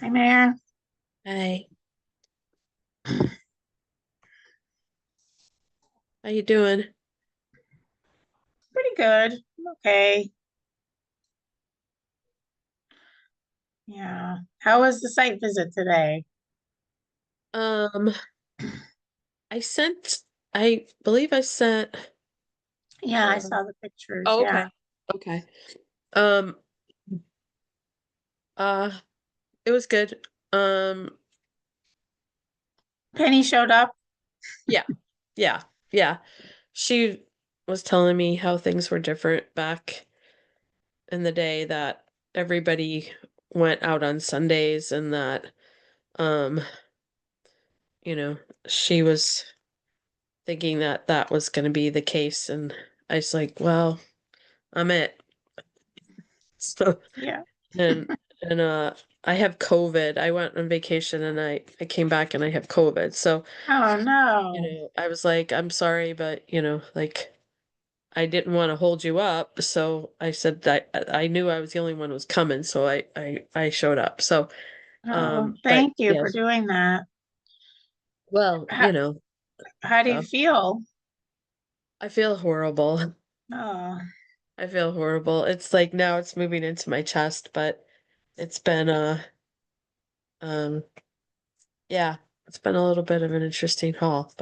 Hi, Mayor. Hey, how you doing? Pretty good. I'm okay. Yeah. How was the site visit today? Um, I sent, I believe I sent, Yeah, I uh, saw the pictures. oh, Yeah. okay. Okay. Um, uh, it was good. Um, Penny showed up. yeah, yeah, yeah. She was telling me how things were different back in the day that everybody went out on Sundays and that, um, you know, she was thinking that that was going to be the case. And I was like, well, I'm it. So Yeah. and and I have COVID. I went on vacation and I came back and I have COVID. So, Oh no. I was like, I'm sorry, but like I didn't want to hold you up. So I said that I knew I was the only one who was coming, so I showed up. So, Oh, but thank you for yes, doing that. well, How do you uh, feel? I feel horrible. Oh, I feel horrible. It's like now it's moving into my chest, but it's been um yeah, it's been a little bit of an interesting haul,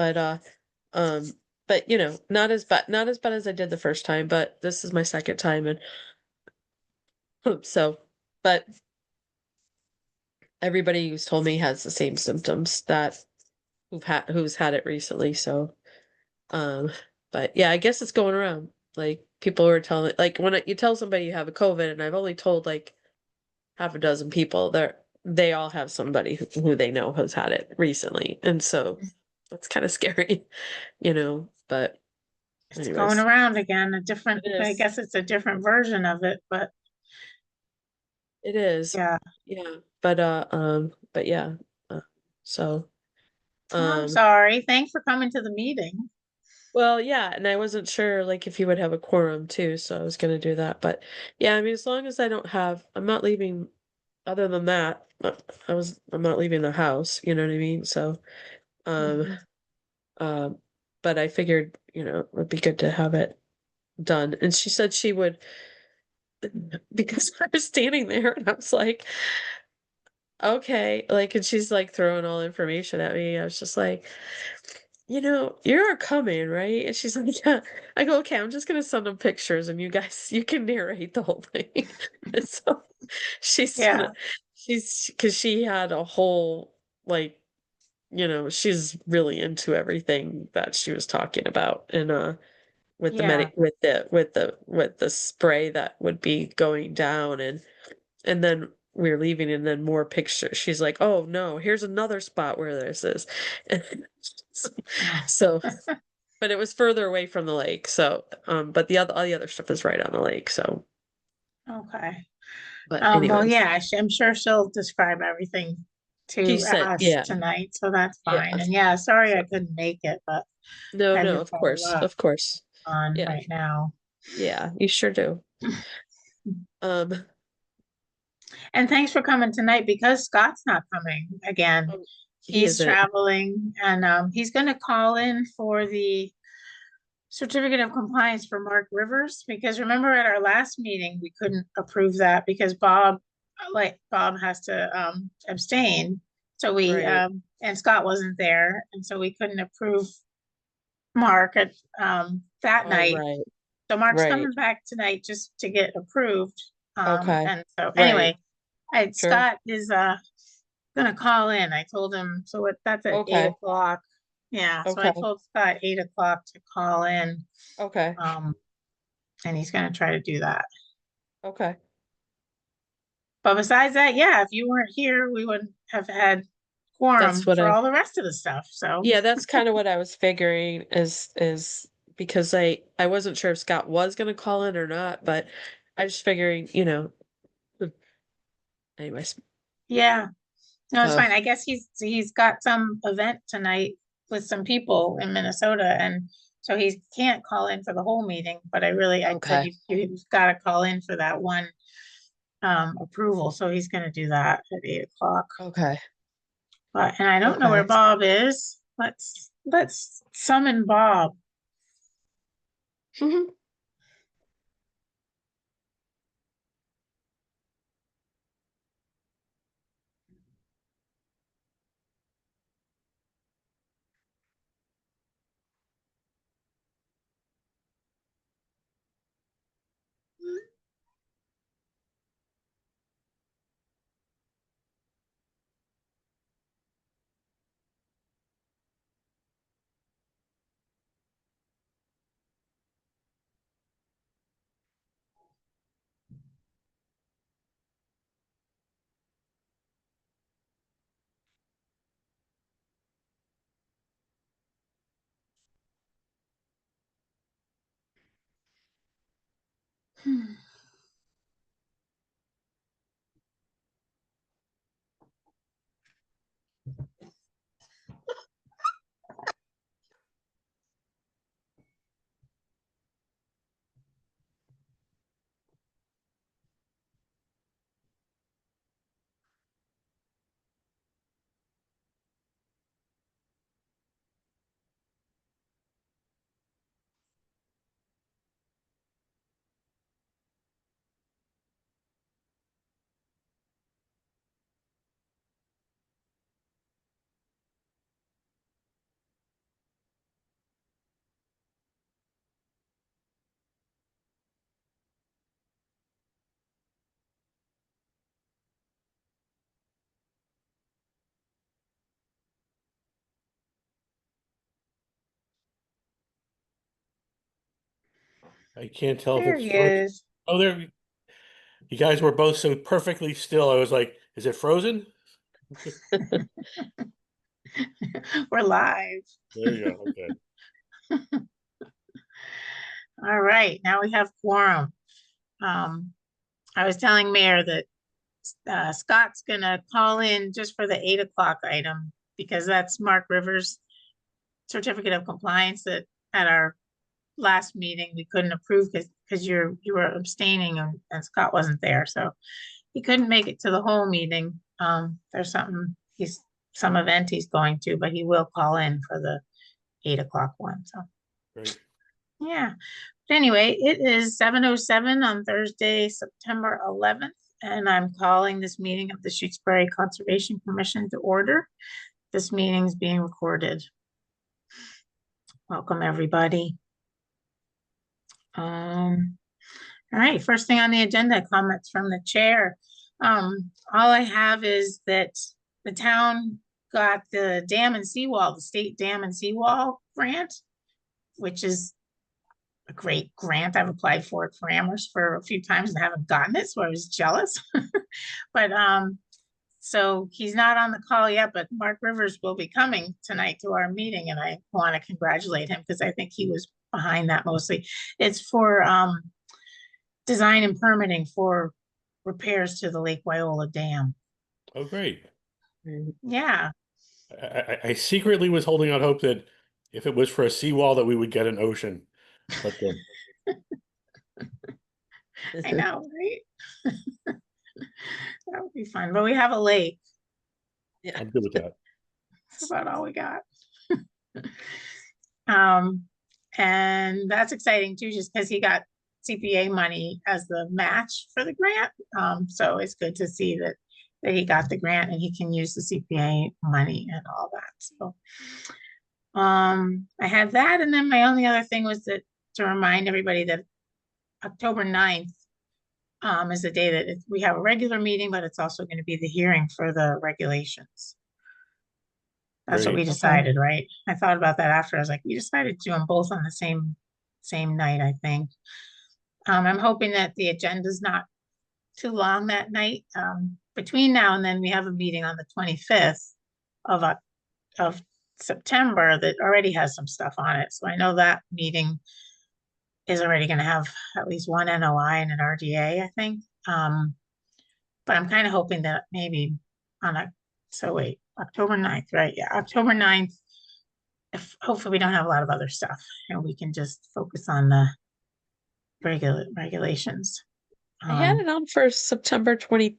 um, but not as bad as I did the first time, but this is my second time, and so, but everybody who's told me has the same symptoms that who's had it recently, so, um, but yeah, I guess it's going around. Like people were telling, like when you tell somebody you have a COVID, and I've only told like half a dozen people, they all have somebody who they know has had it recently, and so that's kind of scary, but it's going anyways, around again. A different, it I is. guess it's a different version of it, but It is. yeah. Yeah. But yeah. Uh, so, Well, I'm um, sorry. Thanks for coming to the meeting. well, yeah, and I wasn't sure like if you would have a quorum too, so I was gonna do that. But yeah, I mean, as long as I'm not leaving, other than that, I'm not leaving the house, you know what I mean? So, um, Mhm. um, but I figured, it would be good to have it done. And she said she would, because I was standing there and I was like, okay, like, and she's like throwing all information at me. I was just like, you're coming, right? And she's like, yeah. I go, okay, I'm just gonna send them pictures and you guys, you can narrate the whole thing. And so she's Yeah. gonna, because she had a whole, like, she's really into everything that she was talking about. And, with the Yeah. medic, with the spray that would be going down, and then we were leaving and then more pictures. She's like, "Oh no, here's another spot where this is." And so, but it was further away from the lake. So, but all the other stuff is right on the lake. So, Okay. but Well, anyways, yeah, I'm sure she'll describe everything she to said, us yeah, tonight, so that's yeah. fine. And yeah, sorry So, I couldn't make it, but no, I no, just of have a course, lot of course. on Yeah, right now. yeah, you sure do. Um, And thanks for coming tonight because Scott's not coming again. oh, he He's isn't. traveling and he's going to call in for the certificate of compliance for Mark Rivers because remember at our last meeting we couldn't approve that because Bob has to abstain. So we Right. and Scott wasn't there and so we couldn't approve Mark at that Oh, night. right, So Mark's right. coming back tonight just to get approved. Okay, And so right. anyway, Sure. Scott is gonna call in. I told him so that's at eight Okay. o'clock. Yeah, so I Okay. told Scott 8 o'clock to call in. Okay. Um, and he's gonna try to do that. Okay. But besides that, yeah, if you weren't here, we wouldn't have had That's quorum what for I all the rest of the stuff. So Yeah, that's kind of what I was figuring is because I wasn't sure if Scott was gonna call in or not, but I was figuring, anyways. yeah, no, it's So, fine. I guess he's got some event tonight with some people in Minnesota, and so he can't call in for the whole meeting. But I said okay. you've got to call in for that one approval, so he's gonna do that at 8 o'clock. Okay. But, and I don't know where Okay. Bob is. Let's summon Bob. Mhm. I can't tell if There it's he frozen. is. Oh, there. You guys were both so perfectly still. I was like, is it frozen? We're live. There you go. Okay. All right, now we have quorum. I was telling Mayor that Scott's gonna call in just for the 8 o'clock item because that's Mark Rivers' certificate of compliance that at our last meeting we couldn't approve because you were abstaining and Scott wasn't there, so he couldn't make it to the whole meeting. There's some event he's going to, but he will call in for the 8 o'clock one. So Great. yeah. But anyway, it is 7:07 on Thursday, September 11th, and I'm calling this meeting of the Shutesbury Conservation Commission to order. This meeting is being recorded. Welcome, everybody. All right, first thing on the agenda, comments from the chair. All I have is that the town got the dam and seawall, the state dam and seawall grant, which is a great grant. I've applied for it for Amherst for a few times and haven't gotten it, so I was jealous. But so he's not on the call yet, but Mark Rivers will be coming tonight to our meeting, and I want to congratulate him because I think he was behind that mostly. It's for design and permitting for repairs to the Lake Wyola Dam. Oh, great. Yeah. I secretly was holding out hope that if it was for a seawall that we would get an ocean. But I know, right? That would be fun, but we have a lake. I'm good with that. That's about all we got. And that's exciting too, just because he got CPA money as the match for the grant. So it's good to see that he got the grant and he can use the CPA money and all that. So I had that, and then my only other thing was that to remind everybody that October 9th is the day that we have a regular meeting, but it's also going to be the hearing for the regulations. That's what we Great. decided, right? I thought about that after. I was like, we decided to do them both on the same night, I think. I'm hoping that the agenda's not too long that night. Between now and then, we have a meeting on the 25th of September that already has some stuff on it. So I know that meeting is already going to have at least one NOI and an RDA, I think. But I'm kind of hoping that maybe October 9th, right? Yeah, October 9th. If hopefully we don't have a lot of other stuff and we can just focus on the regulations. I had Um, it on for September 25th.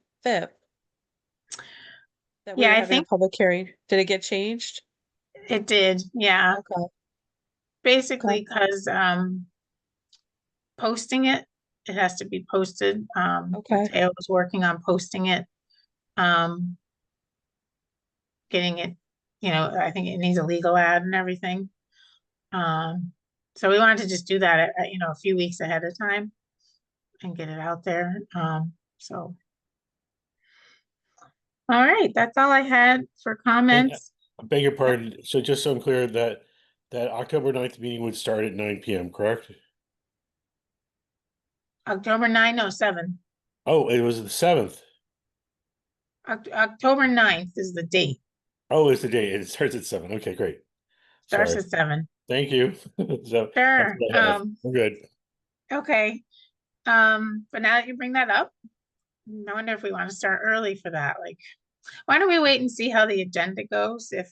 That we Yeah, were I having a think public hearing. Did it get changed? it did, yeah, Okay, basically okay, because, posting it, it has to be posted. okay. Mateo was working on posting it. Um, getting it, I think it needs a legal ad and everything. Um, so we wanted to just do that a few weeks ahead of time and get it out there. So, all right, that's all I had for And comments. I beg your pardon. So just so I'm clear, that October 9th meeting would start at 9 p.m., correct? October 9, no, 7. Oh, it was the 7th. October 9th is the date. Oh, it's the day. It starts at 7. Okay, great. Starts Sorry. at 7. Thank you. So that's Sure. what I have. We're good. Okay. But now that you bring that up, I wonder if we want to start early for that. Like, why don't we wait and see how the agenda goes if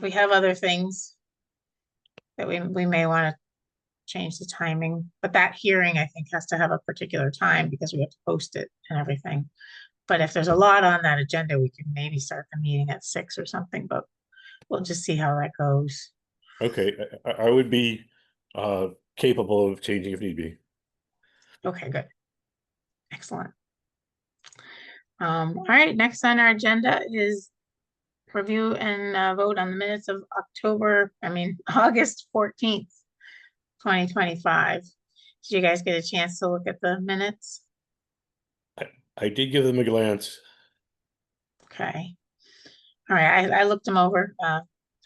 we have other things that we may want to change the timing, but that hearing I think has to have a particular time because we have to post it and everything. But if there's a lot on that agenda, we can maybe start the meeting at 6 or something, but we'll just see how that goes. Okay, I would be capable of changing if need be. Okay, good. Excellent. All right, next on our agenda is review and vote on the minutes of August 14th, 2025. Did you guys get a chance to look at the minutes? I did give them a glance. Okay. All right, I looked them over,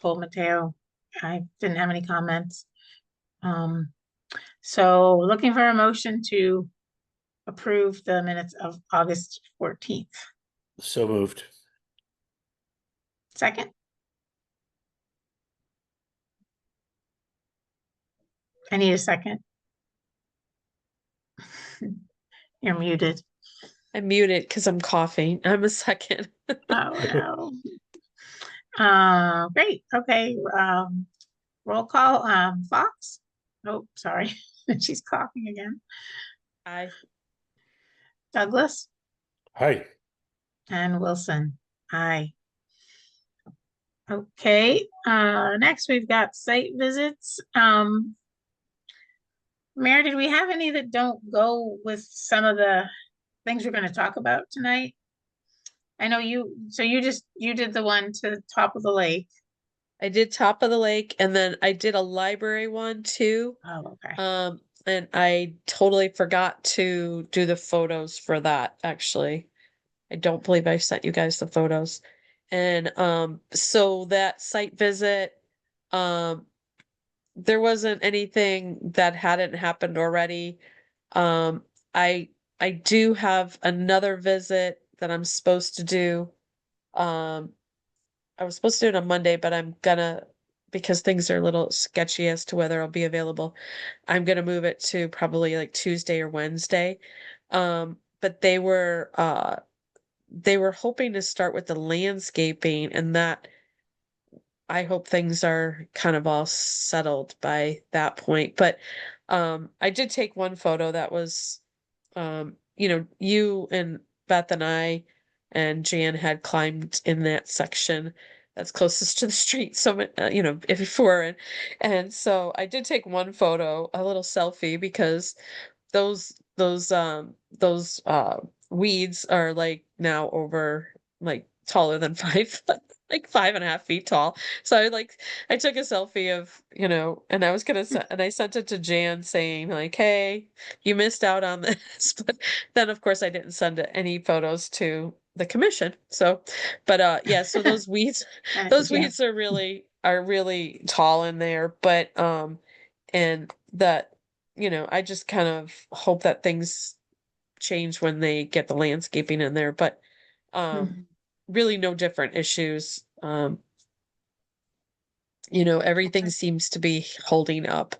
told Mateo I didn't have any comments. So looking for a motion to approve the minutes of August 14th. So moved. Second? I need a second. You're muted. I'm muted because I'm coughing. I'm a second. Oh, no. Great. Okay. Roll call. Fox? Oh, sorry. She's coughing again. Aye. Douglas Hi. and Wilson. Aye. Okay. Next we've got site visits. Mary, did we have any that don't go with some of the things we're going to talk about tonight? I know you did the one to top of the lake. I did top of the lake and then I did a library one too. Oh, okay. And I totally forgot to do the photos for that, actually. I don't believe I sent you guys the photos. And so that site visit, um, there wasn't anything that hadn't happened already. Um, I I do have another visit that I'm supposed to do. Um, I was supposed to do it on Monday, but I'm gonna, because things are a little sketchy as to whether I'll be available, I'm gonna move it to probably like Tuesday or Wednesday. But they were hoping to start with the landscaping, and that I hope things are kind of all settled by that point. But I did take one photo that was, you and Beth and I and Jan had climbed in that section that's closest to the street. So, if before, and so I did take one photo, a little selfie, because those weeds are like now over, like, taller than 5 foot, like 5.5 feet tall. So I took a selfie of, and I was gonna and I sent it to Jan saying like, hey, you missed out on this. But then of course I didn't send any photos to the commission. So, but yeah, so those weeds those Yeah. weeds are really tall in there. But and that, I just kind of hope that things change when they get the landscaping in there. But Mhm. really no different issues. Everything Okay. seems to be holding up.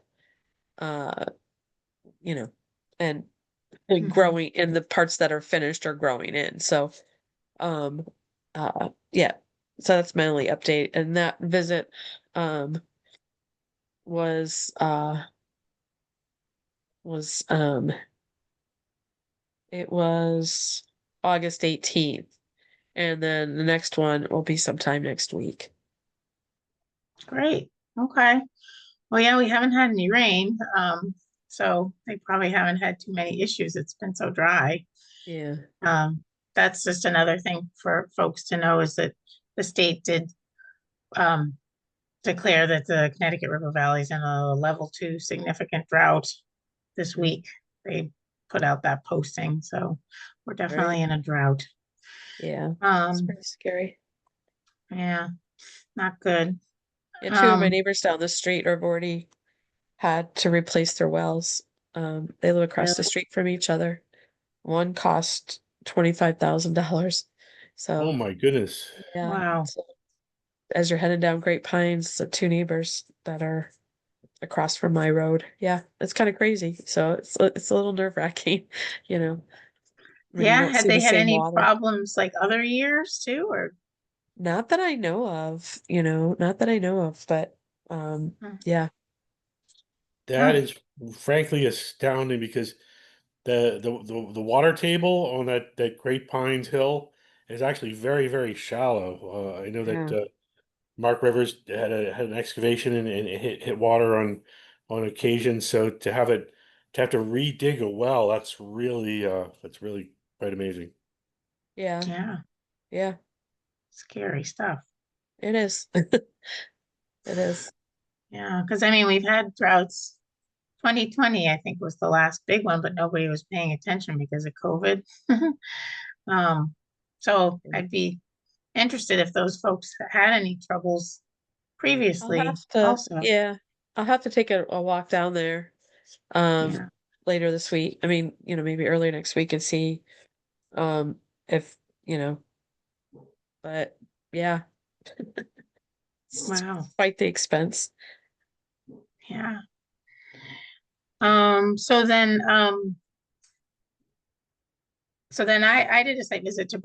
Uh, you know, and Mhm. growing, and the parts that are finished are growing in. So um yeah. So that's my only update. And that visit um was was it was August 18th. And then the next one will be sometime next week. Great. Okay. Well, yeah, we haven't had any rain, so they probably haven't had too many issues. It's been so dry. Yeah. That's just another thing for folks to know is that the state did um, declare that the Connecticut River Valley is in a level 2 significant drought this week. They put out that posting, so we're definitely Right. in a drought. Yeah. It's Um, pretty scary. yeah, not good. Yeah, two of my Um, neighbors down the street have already had to replace their wells. They live across the really? street from each other. One cost $25,000. Oh So my goodness. yeah. Wow. So as you're heading down Great Pines, the two neighbors that are across from my road. Yeah, it's kind of crazy. So it's a little nerve-wracking, you know, when you Yeah, don't had see the they had same any water. problems like other years too, or? Not that I know of, not that I know of, but Hmm. yeah. That Huh. is frankly astounding because the water table on that Great Pines Hill is actually very, very shallow. I know that Yeah. Mark Rivers had an excavation and it hit water on occasion. So to have to redig a well, that's really quite amazing. Yeah. Yeah, Yeah. scary stuff. It is. It is. Yeah, because I mean, we've had droughts. 2020, I think, was the last big one, but nobody was paying attention because of COVID. Um, so I'd be interested if those folks had any troubles I'll previously have to, also. yeah. I'll have to take a walk down there um Yeah. later this week. I mean, maybe early next week and see um if, you know, but yeah, it's Wow. quite the expense. Yeah. So then, I did a site visit to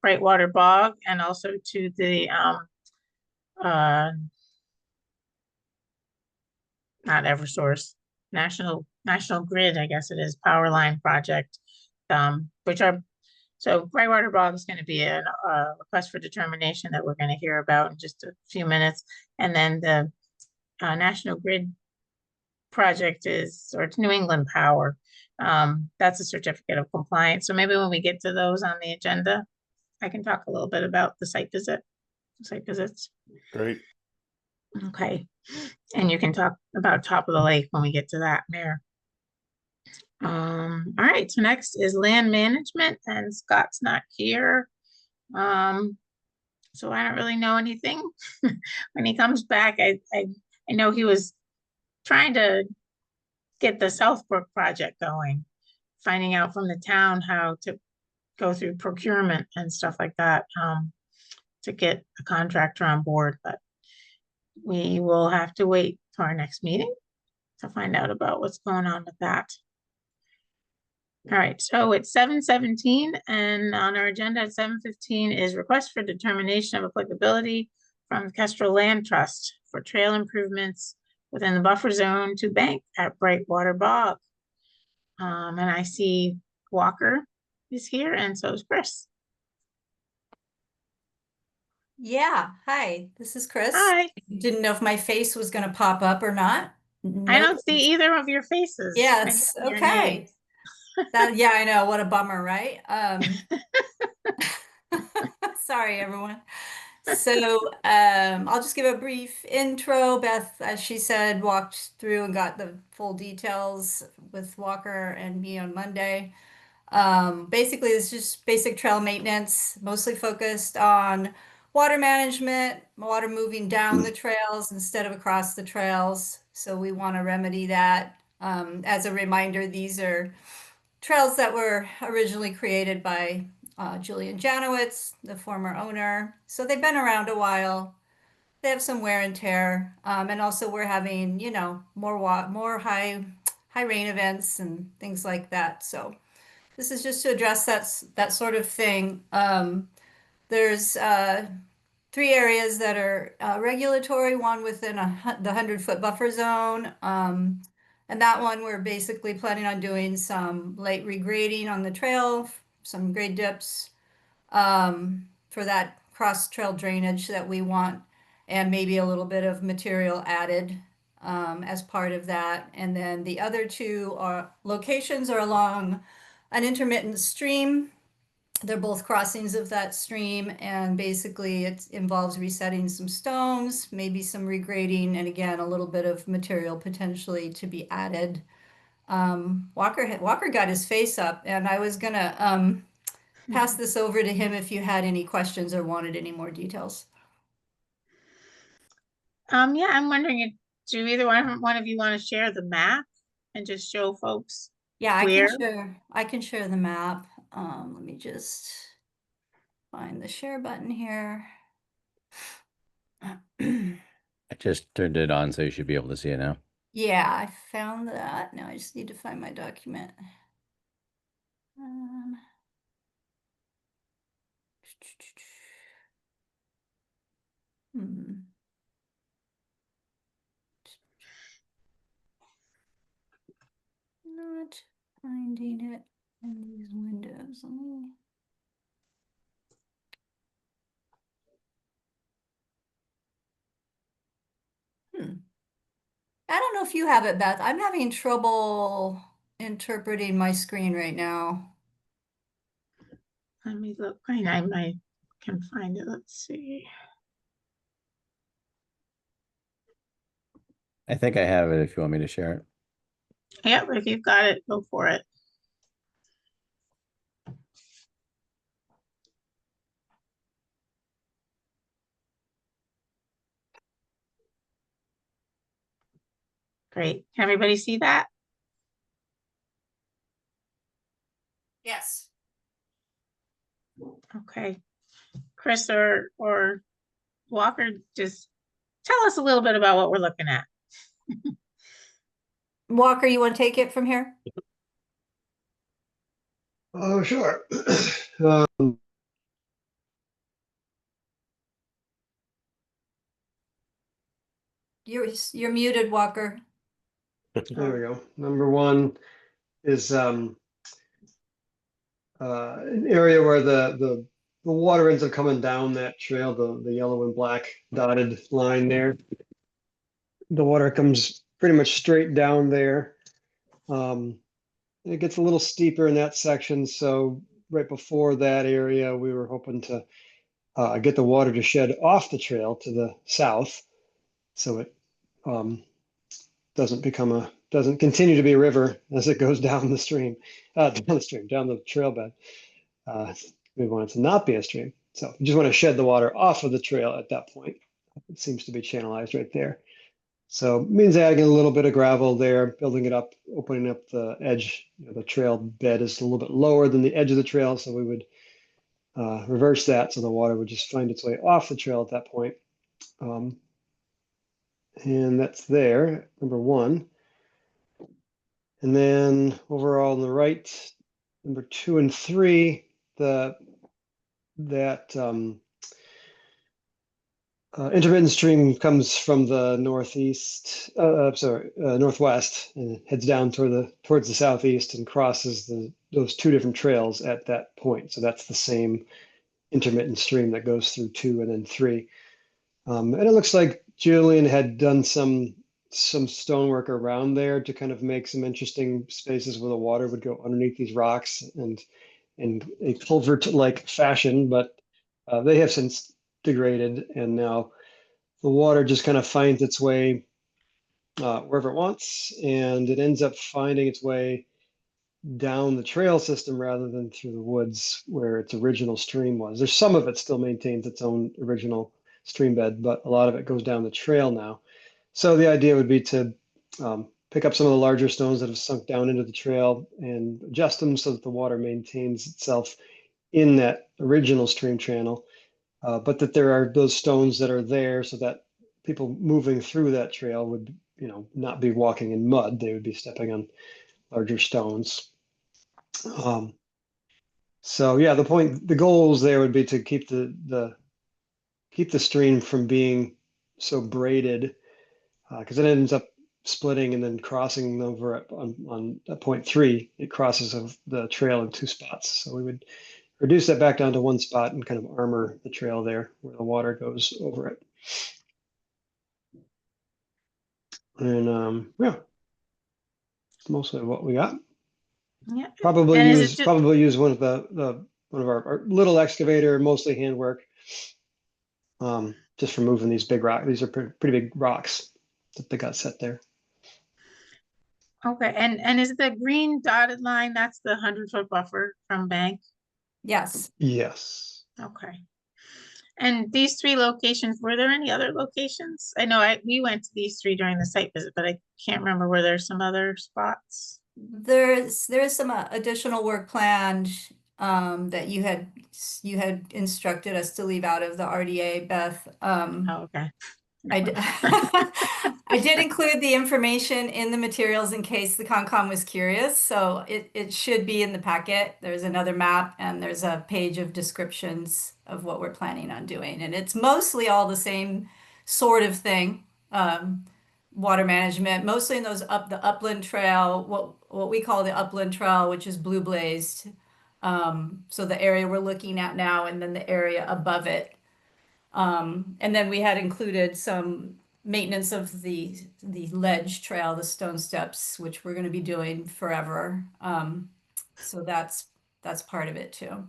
Brightwater Bog and also to the, uh, not Eversource, National Grid, I guess it is, Power Line Project, which are, so Brightwater Bog is going to be a request for determination that we're going to hear about in just a few minutes. And then the National Grid project is, or it's New England Power. That's a certificate of compliance. So maybe when we get to those on the agenda, I can talk a little bit about the site visits. Great. Okay. And you can talk about top of the lake when we get to that, Mayor. All right, so next is land management and Scott's not here. Um, so I don't really know anything. When he comes back, I know he was trying to get the Southbrook project going, finding out from the town how to go through procurement and stuff like that, to get a contractor on board, but we will have to wait for our next meeting to find out about what's going on with that. All right, so it's 7:17 and on our agenda at 7:15 is request for determination of applicability from the Kestrel Land Trust for trail improvements within the buffer zone to bank at Brightwater Bog. And I see Walker is here and so is Chris. Yeah, hi, this is Chris. Hi, Didn't know if my face was gonna pop up or not. I Nope. don't see either of your faces. I Yes, just see your name. okay. Yeah, I know, what a bummer, right? Sorry, everyone. So, I'll just give a brief intro. Beth, as she said, walked through and got the full details with Walker and me on Monday. Basically, it's just basic trail maintenance, mostly focused on water management, water moving down the trails instead of across the trails. So we want to remedy that. As a reminder, these are trails that were originally created by Julian Janowitz, the former owner. So they've been around a while. They have some wear and tear, and also we're having, more high rain events and things like that. So this is just to address that sort of thing. There's three areas that are regulatory, one within the 100-foot buffer zone, And that one, we're basically planning on doing some light regrading on the trail, some grade dips, for that cross trail drainage that we want, and maybe a little bit of material added, as part of that. And then the other two locations are along an intermittent stream. They're both crossings of that stream, and basically it involves resetting some stones, maybe some regrading, and again, a little bit of material potentially to be added. Walker got his face up, and I was gonna pass this over to him if you had any questions or wanted any more details. Yeah, I'm wondering if, do either one of you want to share the map and just show folks? Yeah, Where? I can share the map. Let me just find the share button here. I just turned it on, so you should be able to see it now. Yeah, I found that. Now I just need to find my document. Hmm. Not finding it in these windows. Let me... I don't know if you have it, Beth. I'm having trouble interpreting my screen right now. Let me look. I might can find it. Let's see. I think I have it if you want me to share it. Yep, if you've got it, go for it. Great. Can everybody see that? Yes. Okay. Chris or Walker, just tell us a little bit about what we're looking at. Walker, you want to take it from here? Oh, sure. You're muted, Walker. There we go. Number one is an area where the water ends up coming down that trail, the yellow and black dotted line there. The water comes pretty much straight down there. It gets a little steeper in that section, so right before that area, we were hoping to get the water to shed off the trail to the south, so it doesn't continue to be a river as it goes down the stream, down the trail bed. We want it to not be a stream. So we just want to shed the water off of the trail at that point. It seems to be channelized right there. So it means adding a little bit of gravel there, building it up, opening up the edge. The trail bed is a little bit lower than the edge of the trail, so we would reverse that so the water would just find its way off the trail at that point. And that's there, number one. And then overall on the right, number 2 and 3, intermittent stream comes from the northwest and heads down towards the southeast and crosses those 2 different trails at that point. So that's the same intermittent stream that goes through 2 and then 3. And it looks like Julian had done some stonework around there to kind of make some interesting spaces where the water would go underneath these rocks and in a culvert-like fashion, but they have since degraded, and now the water just kind of finds its way wherever it wants, and it ends up finding its way down the trail system rather than through the woods where its original stream was. There's some of it still maintains its own original stream bed, but a lot of it goes down the trail now. So the idea would be to pick up some of the larger stones that have sunk down into the trail and adjust them so that the water maintains itself in that original stream channel, but that there are those stones that are there so that people moving through that trail would, not be walking in mud. They would be stepping on larger stones. So yeah, the goals there would be to keep the stream from being so braided, because it ends up splitting and then crossing over on point 3. It crosses of the trail in 2 spots. So we would reduce that back down to 1 spot and kind of armor the trail there where the water goes over it. And yeah, that's mostly what we got. Yeah. Probably And is it use ju- one of one of our little excavator, mostly handwork. Just for moving these big rocks. These are pretty big rocks that they got set there. Okay, and is the green dotted line, that's the 100-foot buffer from bank? Yes. Yes. Okay. And these 3 locations, were there any other locations? I know we went to these 3 during the site visit, but I can't remember, were there some other spots? There's some additional work planned that you had instructed us to leave out of the RDA, Beth. Oh, okay. I did include the information in the materials in case the Concom was curious, so it should be in the packet. There's another map and there's a page of descriptions of what we're planning on doing, and it's mostly all the same sort of thing. Water management, mostly in the upland trail, what we call the upland trail, which is blue blazed. So the area we're looking at now, and then the area above it. And then we had included some maintenance of the ledge trail, the stone steps, which we're going to be doing forever. So that's part of it too.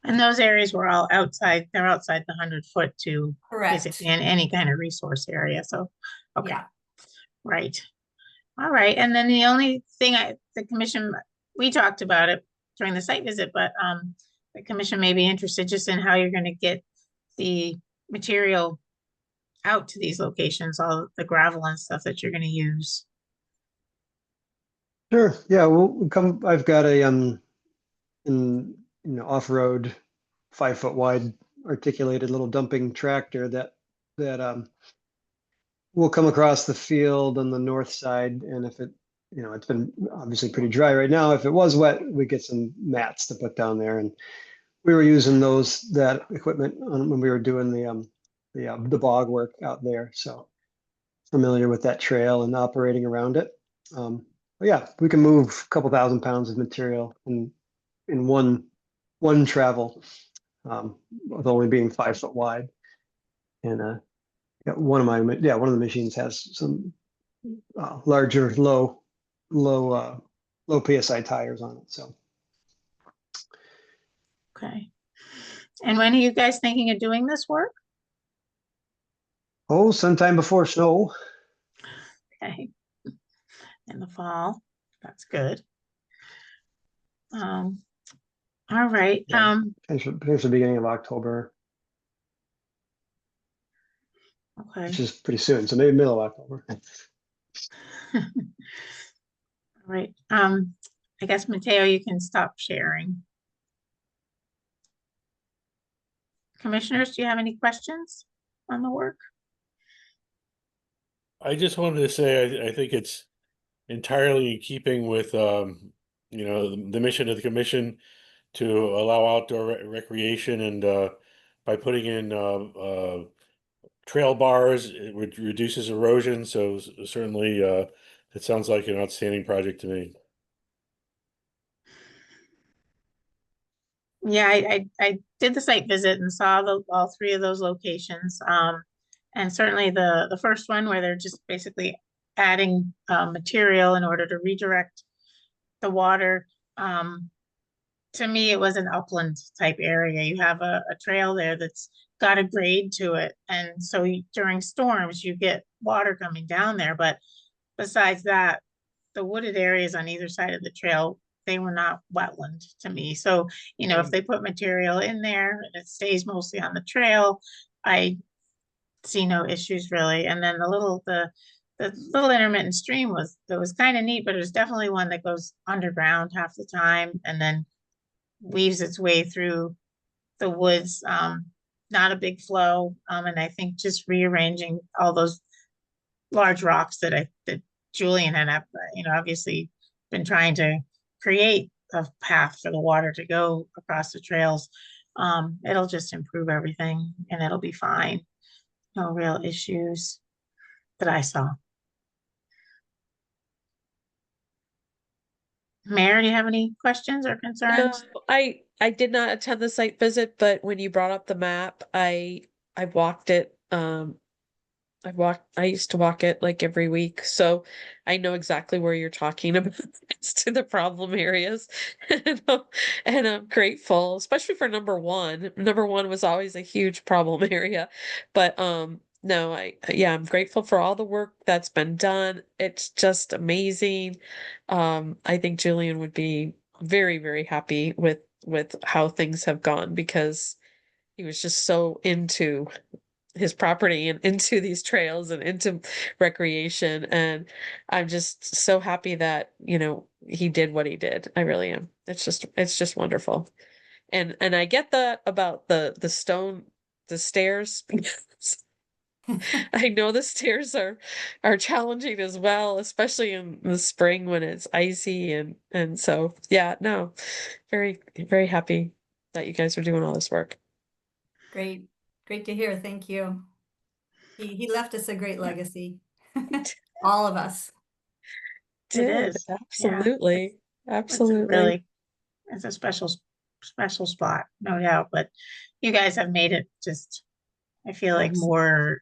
And those areas were all outside, they're outside the 100-foot to Correct. basically in any kind of resource area, so, okay. Yeah. Right. All right, and then the only thing the commission, we talked about it during the site visit, but the commission may be interested just in how you're gonna get the material out to these locations, all the gravel and stuff that you're gonna use. Sure. Yeah, we'll come. I've got a off-road 5-foot wide articulated little dumping tractor that will come across the field on the north side, and if it, it's been obviously pretty dry right now. If it was wet, we get some mats to put down there, and we were using that equipment when we were doing the bog work out there. So familiar with that trail and operating around it. But yeah, we can move a couple thousand pounds of material in one travel, with only being 5 foot wide. And yeah, one of the machines has some larger low PSI tires on it. So Okay. And when are you guys thinking of doing this work? sometime before snow. Okay. In the fall, that's good. All right, Yeah. Potentially beginning of October, okay. which is pretty soon. So maybe middle of October. All right, I guess Mateo, you can stop sharing. Commissioners, do you have any questions on the work? I just wanted to say, I think it's entirely in keeping with, the mission of the commission to allow outdoor recreation, and by putting in trail bars, it reduces erosion. So certainly, it sounds like an outstanding project to me. Yeah, I did the site visit and saw all 3 of those locations. And certainly the first one where they're just basically adding material in order to redirect the water. To me, it was an upland type area. You have a trail there that's got a grade to it. And so during storms, you get water coming down there. But besides that, the wooded areas on either side of the trail, they were not wetland to me. So, if they put material in there and it stays mostly on the trail, I see no issues really. And then the little intermittent stream was kind of neat, but it was definitely one that goes underground half the time and then weaves its way through the woods. Not a big flow. And I think just rearranging all those large rocks that Julian had, obviously been trying to create a path for the water to go across the trails. It'll just improve everything and it'll be fine. No real issues that I saw. Mayor, do you have any questions or No, concerns? I did not attend the site visit, but when you brought up the map, I walked it. I used to walk it like every week, so I know exactly where you're talking about as to the problem areas. And I'm grateful, especially for number one. Number one was always a huge problem area. But no, yeah, I'm grateful for all the work that's been done. It's just amazing. I think Julian would be very, very happy with how things have gone because he was just so into his property and into these trails and into recreation. And I'm just so happy that, he did what he did. I really am. It's just wonderful. And I get that about the stairs. because I know the stairs are challenging as well, especially in the spring when it's icy and so yeah, no, very, very happy that you guys are doing all this work. Great, great to hear. Thank you. He left us a great legacy. All of us. It Did, is, yeah. absolutely, It's absolutely. really, it's a special spot, no doubt, but you guys have made it just, I feel like more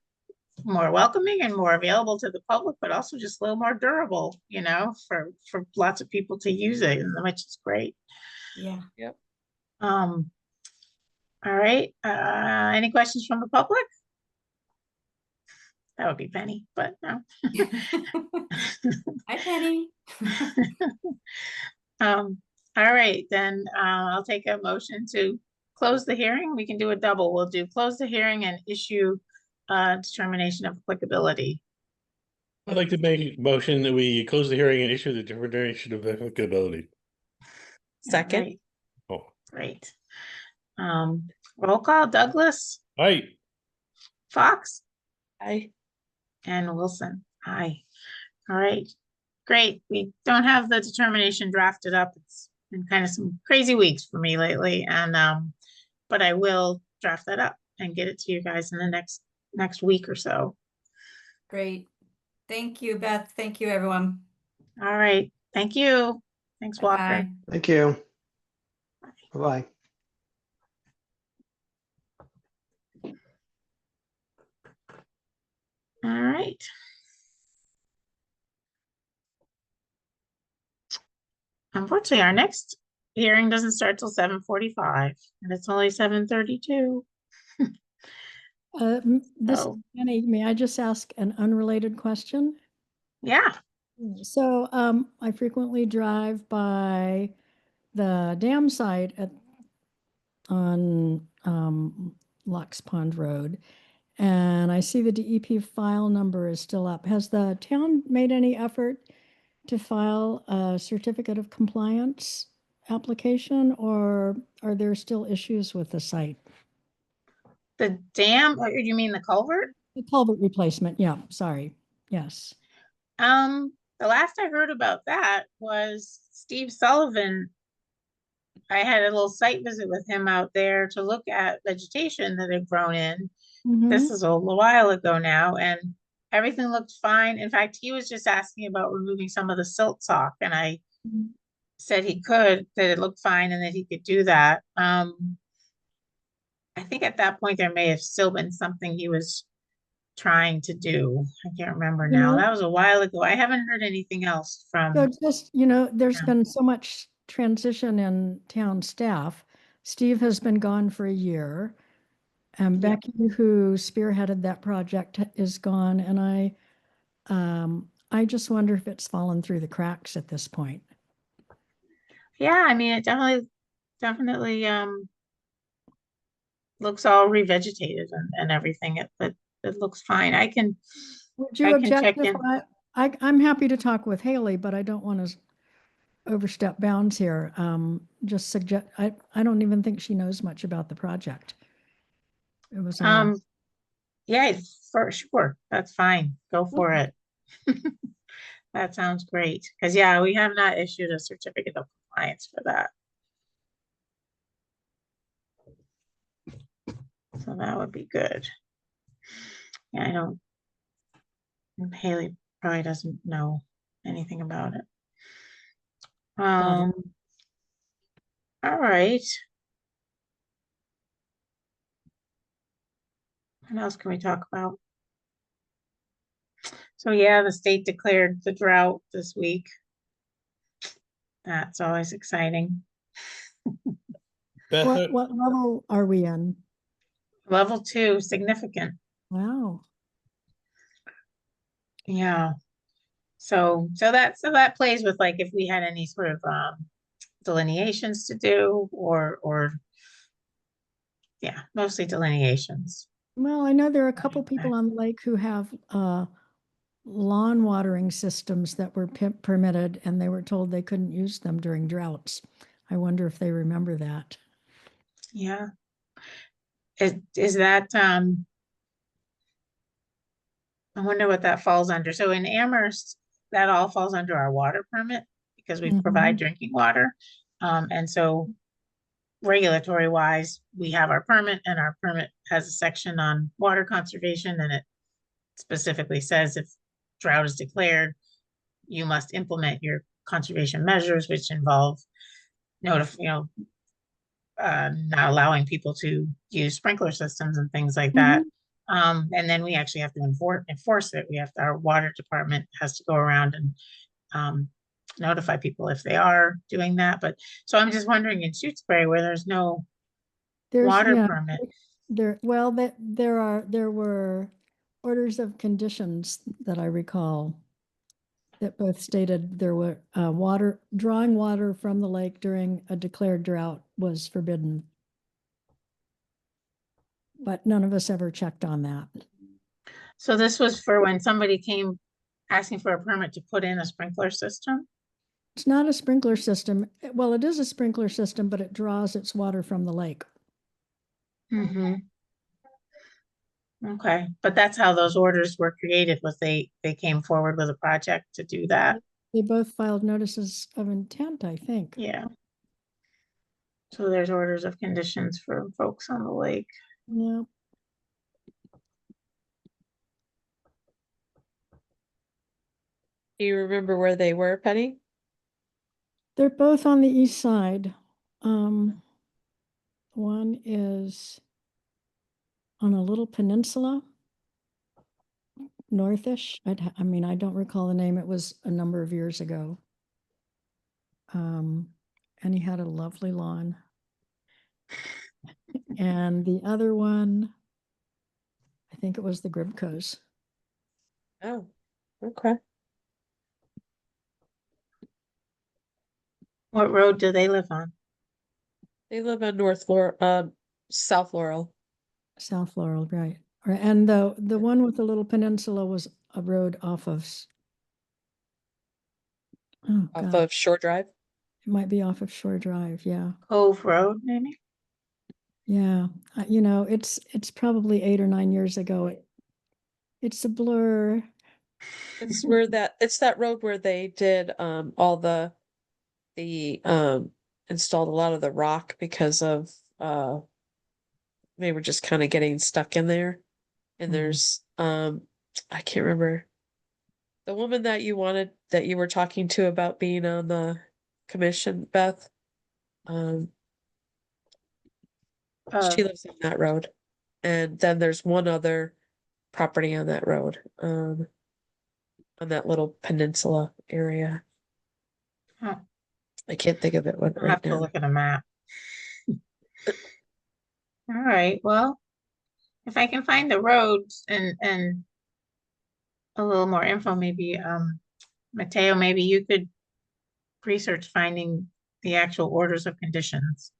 welcoming and more available to the public, but also just a little more durable, for lots of people to use it, which is great. Yeah. Yep. All right, any questions from the public? That would be Penny, but no. Hi, Penny. All right, then, I'll take a motion to close the hearing. We can do a double. We'll do close the hearing and issue determination of applicability. I'd like to make a motion that we close the hearing and issue the determination of applicability. Second, Right, Oh, great. Roll call, Douglas, aye. Fox, I and Wilson. Aye. All right, great. We don't have the determination drafted up. It's been kind of some crazy weeks for me lately, and but I will draft that up and get it to you guys in the next week or so. Great. Thank you, Beth. Thank you, everyone. All right, thank you. Thanks, Walker. Bye. Thank you. Bye-bye. All right. Unfortunately, our next hearing doesn't start till 7:45, and it's only 7:32. This is So, Jenny. May I just ask an unrelated question? yeah, So, I frequently drive by the dam site on Locks Pond Road, and I see the DEP file number is still up. Has the town made any effort to file a certificate of compliance application, or are there still issues with the site? the dam, you mean the culvert? The culvert replacement, yeah, sorry, yes. The last I heard about that was Steve Sullivan. I had a little site visit with him out there to look at vegetation that had grown in. This Mhm. is a little while ago now, and everything looked fine. In fact, he was just asking about removing some of the silt sock, and I said he could, that it looked fine and that he could do that. I think at that point there may have still been something he was trying to do. I can't remember You now. know, That was a while ago. I haven't heard anything else So from, just, there's Yeah. been so much transition in town staff. Steve has been gone for a year. And Yeah. Becky, who spearheaded that project, is gone. And I just wonder if it's fallen through the cracks at this point. yeah, I mean, it definitely looks all revegetated and everything. It looks fine. Would I you can object check if in. I'm happy to talk with Haley, but I don't want to overstep bounds here. Just suggest, I don't even think she knows much about the project. It was all. Yeah, for sure. That's fine. Go for Okay. it. That sounds great. Because yeah, we have not issued a certificate of compliance for that. So that would be good. Yeah, I don't. Haley probably doesn't know anything about it. Got it. All right. What else can we talk about? So yeah, the state declared the drought this week. That's always exciting. Beth, What level are we in? Level 2, significant. Wow. Yeah. So that plays with like if we had any sort of delineations to do or yeah, mostly delineations. Well, I know there are a couple Okay. people on the lake who have lawn watering systems that were permitted and they were told they couldn't use them during droughts. I wonder if they remember that. Yeah. Is that I wonder what that falls under. So in Amherst, that all falls under our water permit because we provide Mhm. drinking water. And so regulatory wise, we have our permit and our permit has a section on water conservation and it specifically says if drought is declared, you must implement your conservation measures, which involve not allowing people to use sprinkler systems and things like that. And then we actually have to enforce it. Our water department has to go around and notify people if they are doing that. But so I'm just wondering in Shutesbury where there's no water Yeah, permit. there were orders of conditions that I recall that both stated there were drawing water from the lake during a declared drought was forbidden. But none of us ever checked on that. So this was for when somebody came asking for a permit to put in a sprinkler system? It's not a sprinkler system. Well, it is a sprinkler system, but it draws its water from the lake. Mm-hmm. Okay, but that's how those orders were created, was they came forward with a project to do that. They both filed notices of intent, I think. Yeah. So there's orders of conditions for folks on the lake. Yeah. Do you remember where they were, Penny? They're both on the east side. One is on a little peninsula, northish. I mean, I don't recall the name. It was a number of years ago. And he had a lovely lawn. And the other one, I think it was the Gribcos. Oh, okay. What road do they live on? They live on South Laurel. South Laurel, right. And the one with the little peninsula was a road off of, oh Off God, of Shore Drive. it might be off of Shore Drive, yeah. Cove Road, maybe? Yeah, you know, it's probably 8 or 9 years ago. It's a blur. It's that road where they did all the installed a lot of the rock because of they were just kind of getting stuck in there. And there's I can't remember the woman that you were talking to about being on the commission, Beth. She lives on that road. And then there's one other property on that road, on that little peninsula area. Huh. I can't think of it I'll right have to now. look at a map. All right, well, if I can find the roads and a little more info, maybe Mateo, maybe you could research finding the actual orders of conditions.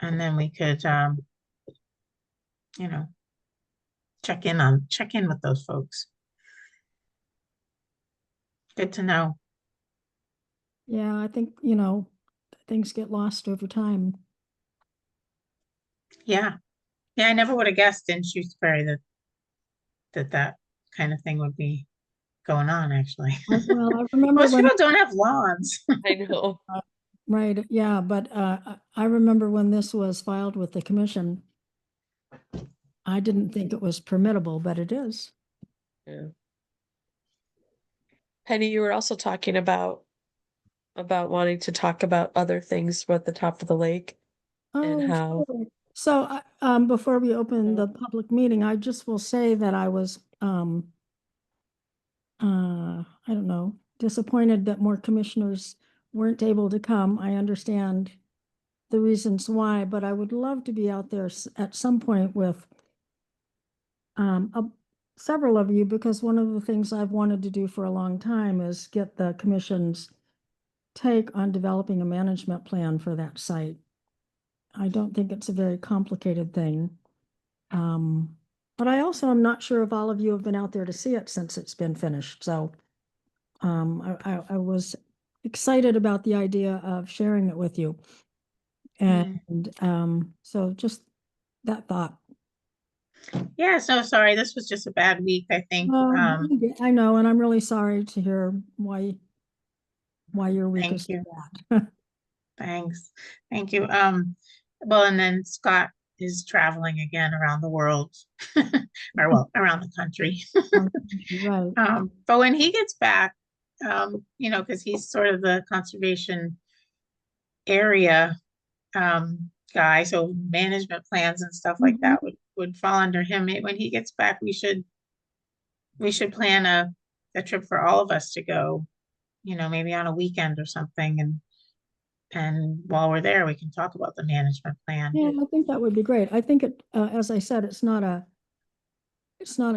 And then we could you know, check in with those folks. Good to know. Yeah, I think, you know, things get lost over time. Yeah. Yeah, I never would have guessed in Shutesbury that kind of thing would be going on, actually. Well, I remember Most when, people don't have lawns. I know. right, yeah, but I remember when this was filed with the commission, I didn't think it was permittable, but it is. Yeah. Penny, you were also talking about about wanting to talk about other things at the top of the lake. And Oh, how- sure. So, before we open the public meeting, I just will say that I was, I don't know, disappointed that more commissioners weren't able to come. I understand the reasons why, but I would love to be out there at some point with several of you, because one of the things I've wanted to do for a long time is get the commission's take on developing a management plan for that site. I don't think it's a very complicated thing. But I also am not sure if all of you have been out there to see it since it's been finished. So I was excited about the idea of sharing it with you. And so just that thought. Yeah, so sorry, this was just a bad week, I think. I know, and I'm really sorry to hear why your week Thank is so you. bad. Thanks. Thank you. Well, and then Scott is traveling again around the world, or well, around the country. Right. But when he gets back, you know, because he's sort of the conservation area guy, so management plans and stuff like that would fall under him. When he gets back, we should plan a trip for all of us to go, you know, maybe on a weekend or something, and while we're there, we can talk about the management plan. Yeah, I think that would be great. I think it, as I said, it's not a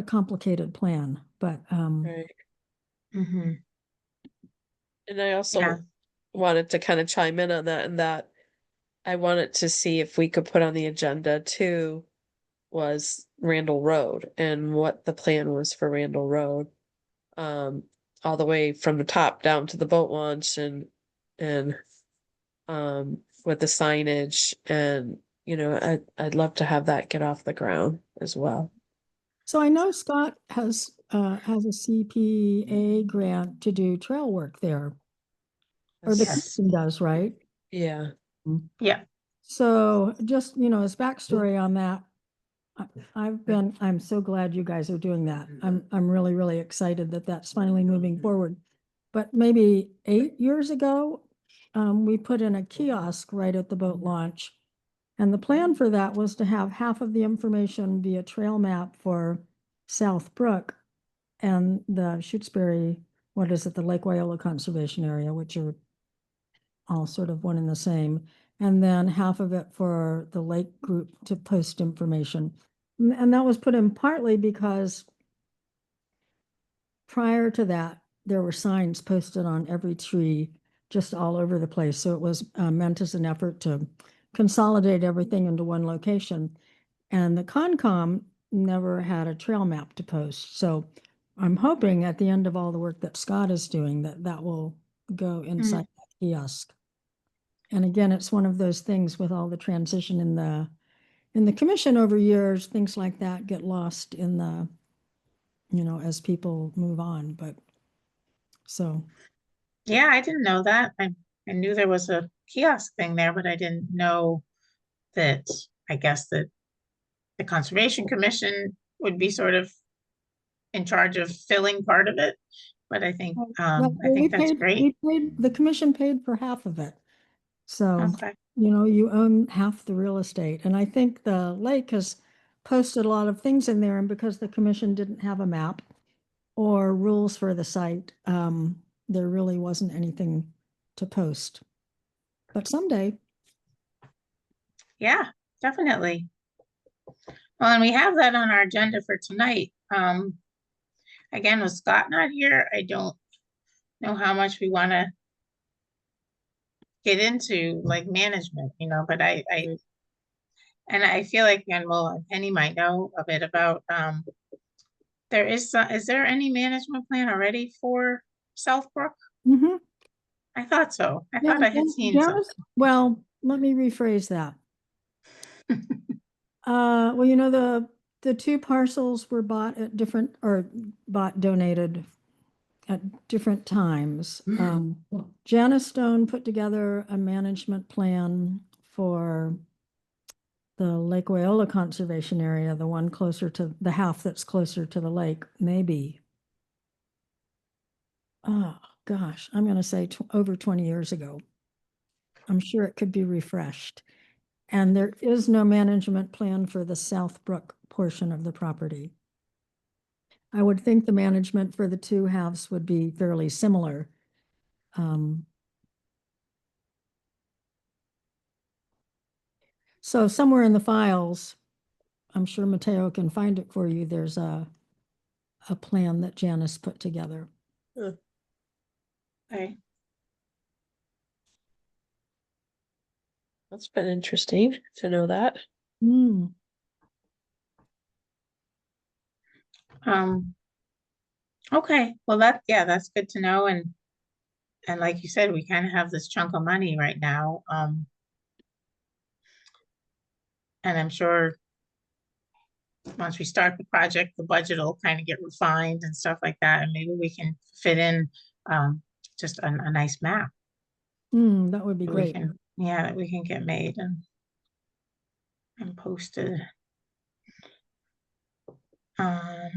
complicated plan, but Right. Mhm. And I also Yeah. wanted to kind of chime in on that, and that I wanted to see if we could put on the agenda too was Randall Road and what the plan was for Randall Road. All the way from the top down to the boat launch and with the signage, and you know, I'd love to have that get off the ground as well. so I know Scott has a CPA grant to do trail work there, or the Yes. commission does, right? Yeah. Yeah. So just, you know, as backstory on that, I'm so glad you guys are doing that. I'm really, really excited that that's finally moving forward. But maybe 8 years ago, we put in a kiosk right at the boat launch. And the plan for that was to have half of the information be a trail map for South Brook and the Shutesbury, what is it, the Lake Wyola Conservation Area, which are all sort of one and the same. And then half of it for the lake group to post information. And that was put in partly because prior to that, there were signs posted on every tree just all over the place. So it was meant as an effort to consolidate everything into one location. And the Concom never had a trail map to post. So I'm hoping at the end of all the work that Scott is doing, that will go inside that kiosk. And again, it's one of those things with all the transition in the commission over years, things like that get lost in the, you know, as people move on, but so. Yeah, I didn't know that. I knew there was a kiosk thing there, but I didn't know that, I guess that the Conservation Commission would be sort of in charge of filling part of it. But I think Well, that's great. the commission paid for half of it. So, Okay. you know, you own half the real estate. And I think the lake has posted a lot of things in there, and because the commission didn't have a map or rules for the site, there really wasn't anything to post. But someday. Yeah, definitely. Well, and we have that on our agenda for tonight. Again, with Scott not here, I don't know how much we want to get into like management, you know, but I feel like, and well, Penny might know a bit about, is there any management plan already for Southbrook? Mhm. I thought so. I Yeah, thought I had seen Janice- something. Well, let me rephrase that. Well, you know, the two parcels were bought at different, or donated at different times. Janice Stone put together a management plan for the Lake Wyola Conservation Area, the one closer to the half that's closer to the lake, maybe. gosh, I'm going to say over 20 years ago. I'm sure it could be refreshed. And there is no management plan for the Southbrook portion of the property. I would think the management for the two halves would be fairly similar. So somewhere in the files, I'm sure Mateo can find it for you. There's a plan that Janice put together. Okay. That's been interesting to know that. Hmm. Okay, well that's good to know, and like you said, we kind of have this chunk of money right now, and I'm sure once we start the project, the budget will kind of get refined and stuff like that, and maybe we can fit in, just a nice map. That would be that we great. can, yeah, that we can get made and posted. I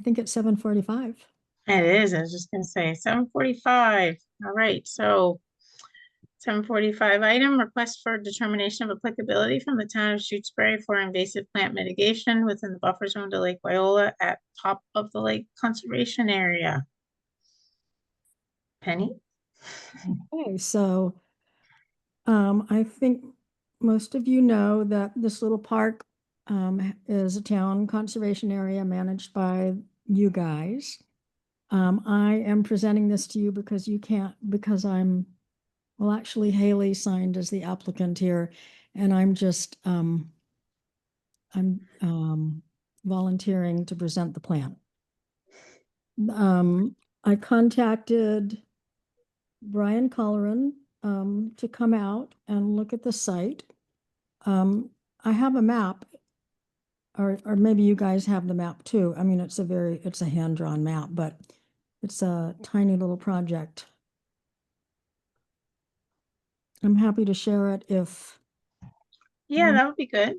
think it's 7:45. It is, I was just gonna say 7:45. All right, so 7:45 item, request for determination of applicability from the town of Shutesbury for invasive plant mitigation within the buffer zone to Lake Wyola at top of the lake conservation area. Penny? Okay, so I think most of you know that this little park is a town conservation area managed by you guys. I am presenting this to you because you can't, because well, actually Haley signed as the applicant here, and I'm just, I'm volunteering to present the plan. I contacted Brian Colleran to come out and look at the site. I have a map, or maybe you guys have the map too. I mean, it's a hand-drawn map, but it's a tiny little project. I'm happy to share it if. Yeah, that would be good.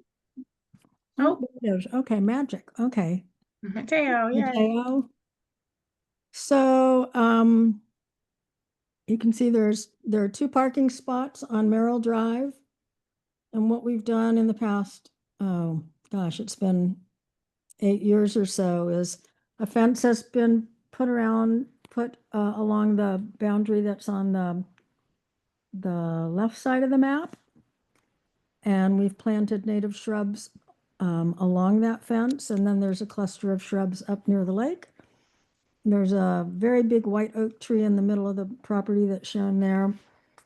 Oh, there it is. Okay, magic. Okay. Mateo, yeah. Mateo. So, you can see there are 2 parking spots on Merrill Drive. And what we've done in the past, oh gosh, it's been 8 years or so, is a fence has been put along the boundary that's on the left side of the map. And we've planted native shrubs along that fence. And then there's a cluster of shrubs up near the lake. There's a very big white oak tree in the middle of the property that's shown there.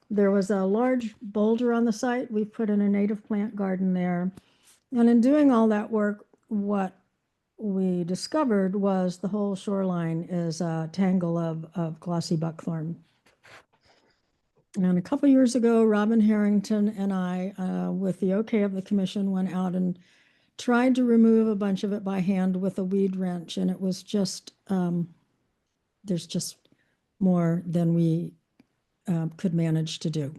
There was a large boulder on the site. We've put in a native plant garden there. And in doing all that work, what we discovered was the whole shoreline is a tangle of glossy buckthorn. And a couple years ago, Robin Harrington and I, with the okay of the commission, went out and tried to remove a bunch of it by hand with a weed wrench. And it was just, there's just more than we could manage to do.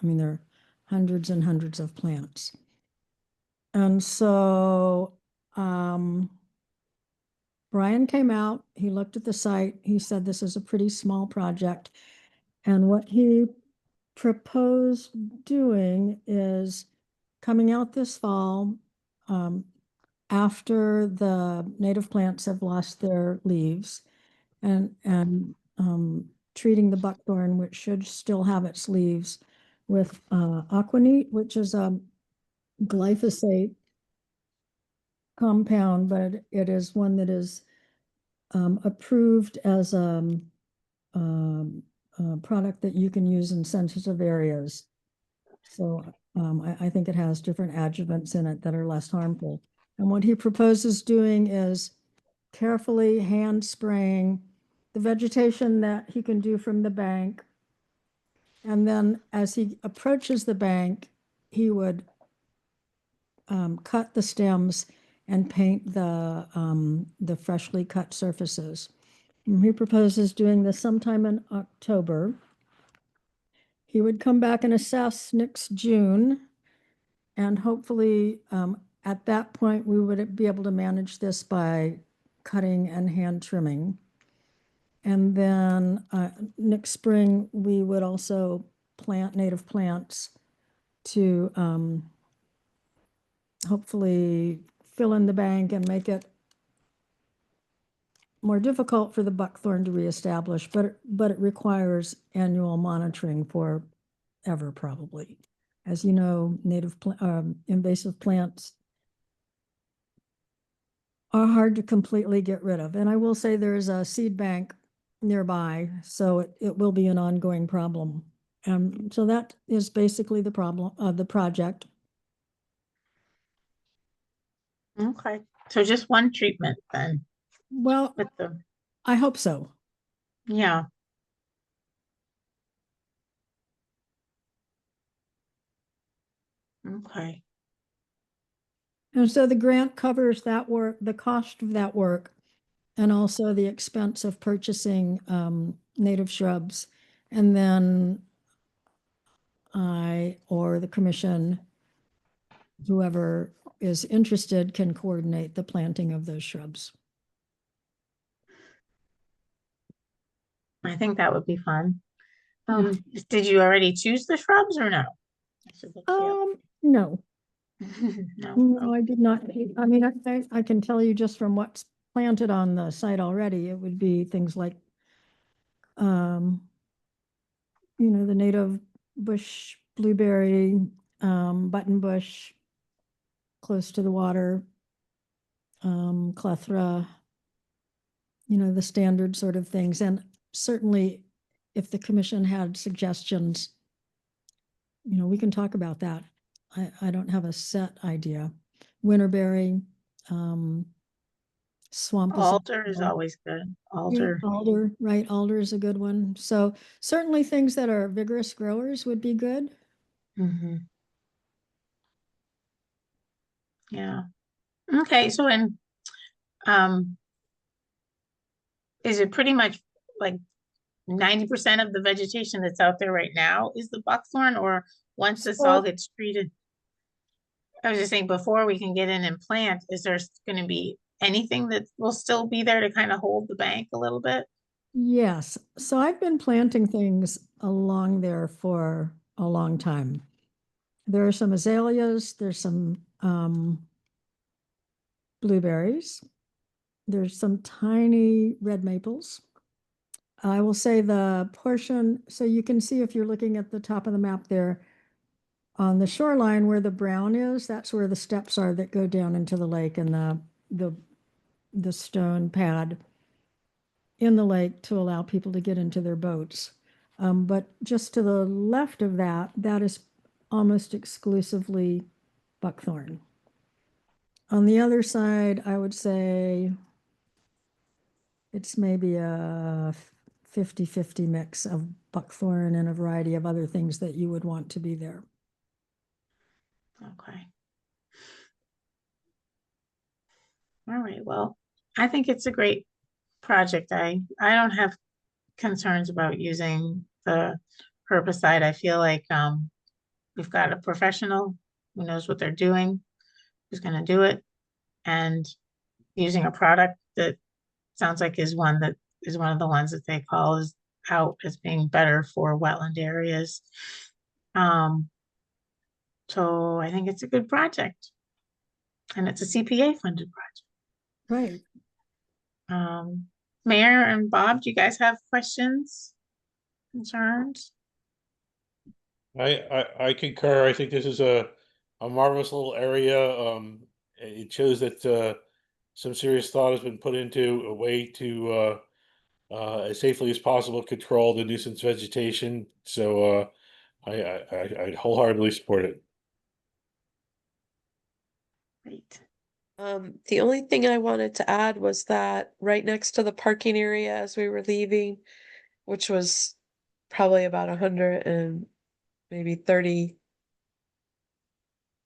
I mean, there are hundreds and hundreds of plants. And so Brian came out, he looked at the site, he said this is a pretty small project. And what he proposed doing is coming out this fall, after the native plants have lost their leaves, and treating the buckthorn, which should still have its leaves, with Aquanit, which is a glyphosate compound, but it is one that is approved as a product that you can use in sensitive areas. So I think it has different adjuvants in it that are less harmful. And what he proposes doing is carefully hand spraying the vegetation that he can do from the bank. And then as he approaches the bank, he would cut the stems and paint the freshly cut surfaces. And he proposes doing this sometime in October. He would come back and assess next June. And hopefully at that point, we would be able to manage this by cutting and hand trimming. And then next spring, we would also plant native plants to hopefully fill in the bank and make it more difficult for the buckthorn to reestablish, but it requires annual monitoring forever probably. As you know, invasive plants are hard to completely get rid of. And I will say there's a seed bank nearby, so it will be an ongoing problem. So that is basically the problem of the project. Okay, so just one treatment then Well, with the, I hope so. yeah. Okay, And so the grant covers that work, the cost of that work, and also the expense of purchasing native shrubs. And then I or the commission, whoever is interested, can coordinate the planting of those shrubs. I think that would be fun. Did you already choose the shrubs or no? I should look it No, up. No, no, I did not. I mean, I can tell you just from what's planted on the site already, it would be things like, the native bush blueberry, button bush, close to the water, clethra, the standard sort of things. And certainly if the commission had suggestions, we can talk about that. I don't have a set idea. Winterberry, swamp. alder is always good. Alder. Alder, right, alder is a good one. So certainly things that are vigorous growers would be good. Mhm. Yeah. Okay, so is it pretty much like 90% of the vegetation that's out there right now is the buckthorn, or once this all gets treated? I was just saying, before we can get in and plant, is there gonna be anything that will still be there to kind of hold the bank a little bit? Yes, so I've been planting things along there for a long time. There are some azaleas, there's some blueberries, there's some tiny red maples. I will say the portion, so you can see if you're looking at the top of the map there, on the shoreline where the brown is, that's where the steps are that go down into the lake, and the stone pad in the lake to allow people to get into their boats. But just to the left of that, that is almost exclusively buckthorn. On the other side, I would say it's maybe a 50-50 mix of buckthorn and a variety of other things that you would want to be there. Okay. All right, well, I think it's a great project. I don't have concerns about using the herbicide. I feel like we've got a professional who knows what they're doing, who's gonna do it, and using a product that sounds like is one of the ones that they call is out as being better for wetland areas. So I think it's a good project. And it's a CPA funded project. Right. Mayor and Bob, do you guys have questions, concerns? I concur. I think this is a marvelous little area. It shows that some serious thought has been put into a way to as safely as possible control the nuisance vegetation. So I wholeheartedly support it. Great. The only thing I wanted to add was that right next to the parking area as we were leaving, which was probably about 100 and maybe 30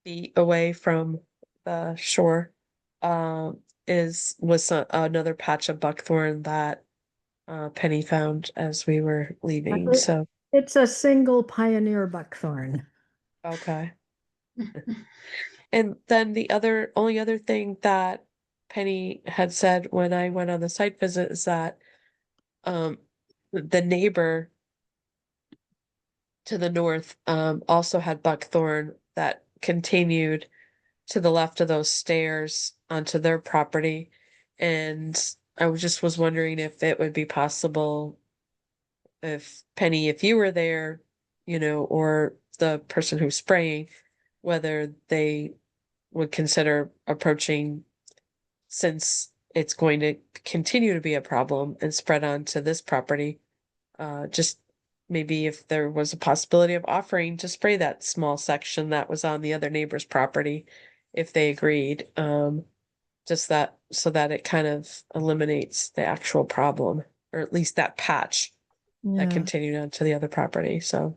feet away from the shore, was another patch of buckthorn that Penny found as we were leaving. So It's a single pioneer buckthorn. okay. And then the only other thing that Penny had said when I went on the site visit is that the neighbor to the north, also had buckthorn that continued to the left of those stairs onto their property. And just was wondering if it would be possible, if Penny, if you were there, or the person who's spraying, whether they would consider approaching, since it's going to continue to be a problem and spread onto this property, just maybe if there was a possibility of offering to spray that small section that was on the other neighbor's property, if they agreed, just that, so that it kind of eliminates the actual problem, or at least that patch that Yeah. continued onto the other property. So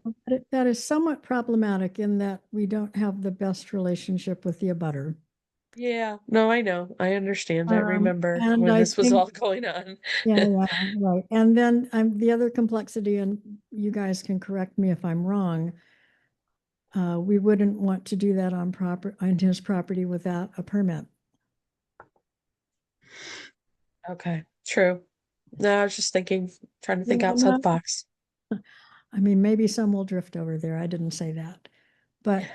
That is somewhat problematic in that we don't have the best relationship with the abutter. yeah, no, I know, I understand. I remember and when I this was think- all going on. Yeah, right. And then the other complexity, and you guys can correct me if I'm wrong, we wouldn't want to do that on his property without a permit. Okay, true. No, I was just thinking, trying to think Yeah, outside no. the box. I mean, maybe some will drift over there. I didn't say that. But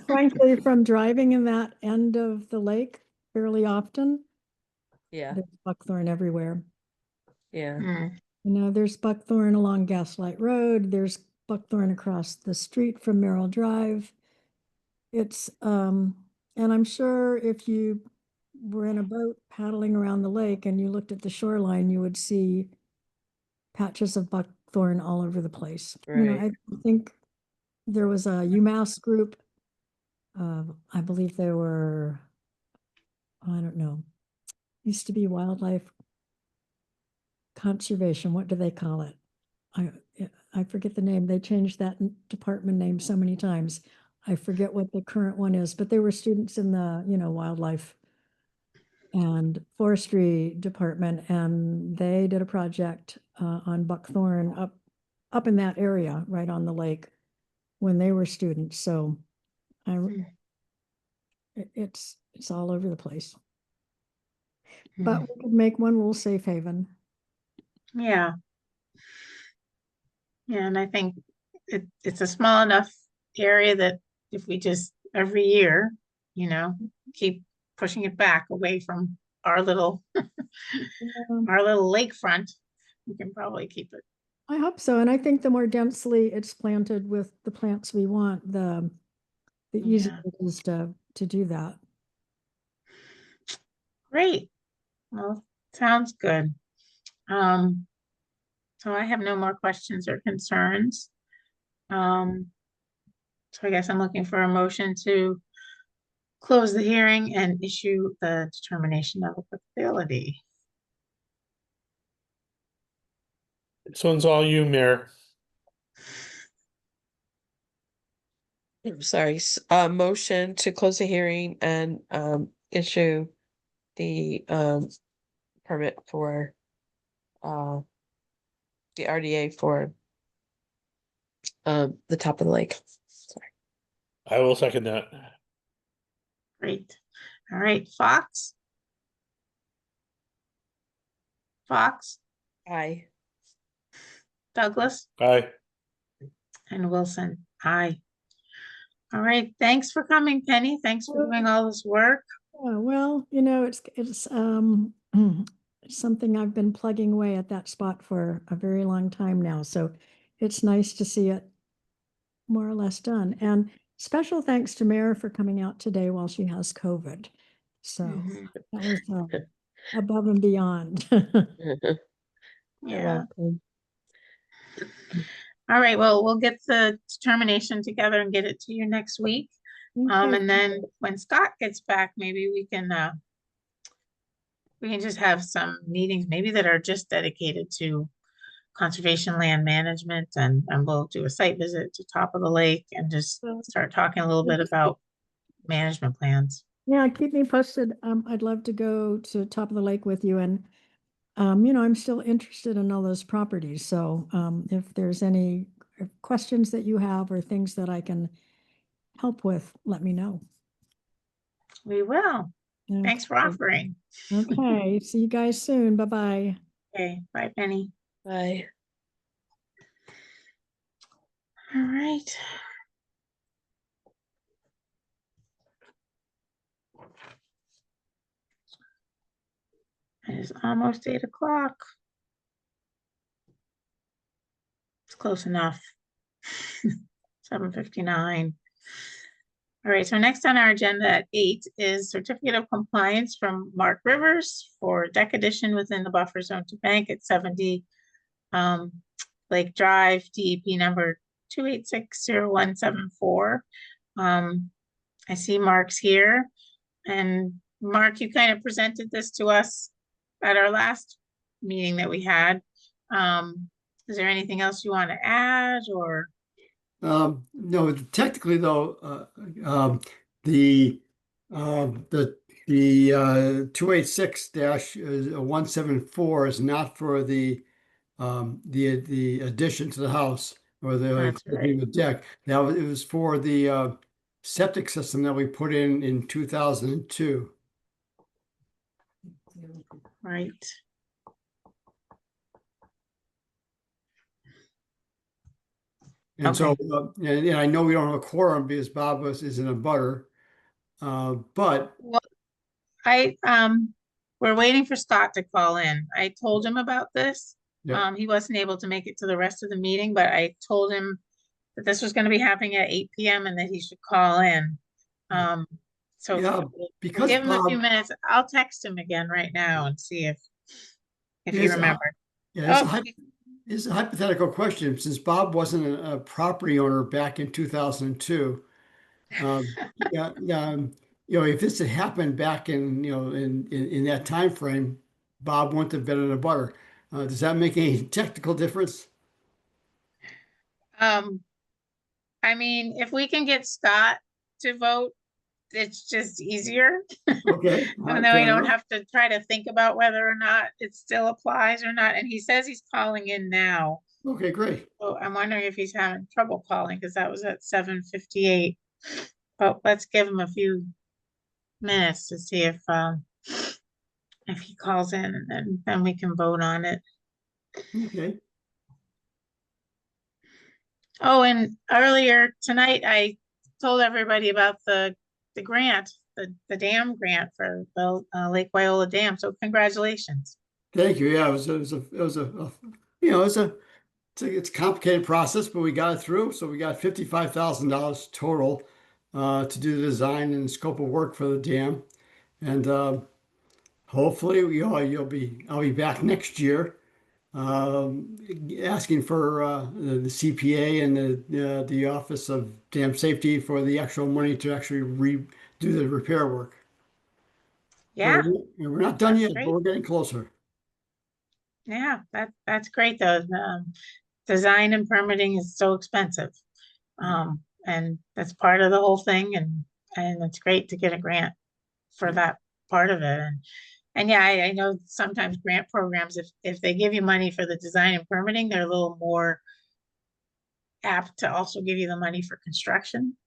frankly, from driving in that end of the lake fairly often, Yeah, there's buckthorn everywhere. yeah. There's buckthorn along Gaslight Road. There's buckthorn across the street from Merrill Drive. It's, and I'm sure if you were in a boat paddling around the lake and you looked at the shoreline, you would see patches of buckthorn all over the place. Right. I think there was a UMass group. I believe there were, I don't know, used to be wildlife conservation. What do they call it? I forget the name. They changed that department name so many times. I forget what the current one is, but they were students in the, wildlife and forestry department, and they did a project on buckthorn up in that area, right on the lake, when they were students. So it's all over the place. But we could make one little safe haven. Yeah. Yeah, and I think it's a small enough area that if we just every year, keep pushing it back away from our little lakefront, we can probably keep it. I hope so. And I think the more densely it's planted with the plants we want, the easier it is to do that. Great. Well, sounds good. So I have no more questions or concerns. So I guess I'm looking for a motion to close the hearing and issue the determination of applicability. This one's all you, Mayor. I'm sorry, motion to close the hearing and issue the permit for the RDA for the top of the lake. Sorry. I will second that. Great. All right, Fox? Fox, Aye. Douglas, Aye. and Wilson, aye. All right, thanks for coming, Penny. Thanks for doing all this work. Well, it's something I've been plugging away at that spot for a very long time now. So it's nice to see it more or less done. And special thanks to Mare for coming out today while she has COVID. So that was above and beyond. You're Yeah. welcome. All right, well, we'll get the determination together and get it to you next week. Okay. And then when Scott gets back, maybe we can just have some meetings, maybe that are just dedicated to conservation land management, and we'll do a site visit to top of the lake and just start talking a little bit about management plans. Yeah, keep me posted. I'd love to go to top of the lake with you, and I'm still interested in all those properties. So if there's any questions that you have or things that I can help with, let me know. We will. Thanks for Okay. offering. Okay, see you guys soon. Bye-bye. Okay, bye, Penny. Bye. All right. It is almost 8 o'clock. It's close enough. 7:59. All right, so next on our agenda at 8 is certificate of compliance from Mark Rivers for deck addition within the buffer zone to bank at 70 Lake Drive, DEP number 2860174. I see Mark's here. And Mark, you kind of presented this to us at our last meeting that we had. Is there anything else you want to add or? No, technically though, the 286-174 is not for the addition to the house or That's right. the deck. It was for the septic system that we put in 2002. Right. And so, Okay. and I know we don't have a quorum because Bob isn't a butter, but Well, we're waiting for Scott to call in. I told him about this. Yeah. He wasn't able to make it to the rest of the meeting, but I told him that this was going to be happening at 8 p.m. and that he should call in. So yeah, we'll because give him a few Bob, minutes. I'll text him again right now and see if he Yes, remembered. yeah, Oh, it's a hypothetical question. Since Bob wasn't a property owner back in 2002, yeah, if this had happened back in, in that time frame, Bob wouldn't have been in a butter. Does that make any technical difference? I mean, if we can get Scott to vote, it's just easier. Okay. And then we don't have to try to think about whether or not it still applies or not. And he says he's calling in now. Okay, great. So I'm wondering if he's having trouble calling because that was at 7:58. But let's give him a few minutes to see if he calls in and then we can vote on it. Okay. Oh, and earlier tonight, I told everybody about the grant, the dam grant for the Lake Wyola Dam. So congratulations. Thank you. Yeah, it's a complicated process, but we got it through. So we got $55,000 total to do the design and scope of work for the dam, and hopefully I'll be back next year, asking for the CPA and the Office of Dam Safety for the actual money to actually redo the repair work. Yeah, We're not done That's yet, great. but we're getting closer. yeah, that's great though. Design and permitting is so expensive. And that's part of the whole thing and it's great to get a grant for that part of it. And yeah, I know sometimes grant programs, if they give you money for the design and permitting, they're a little more apt to also give you the money for construction.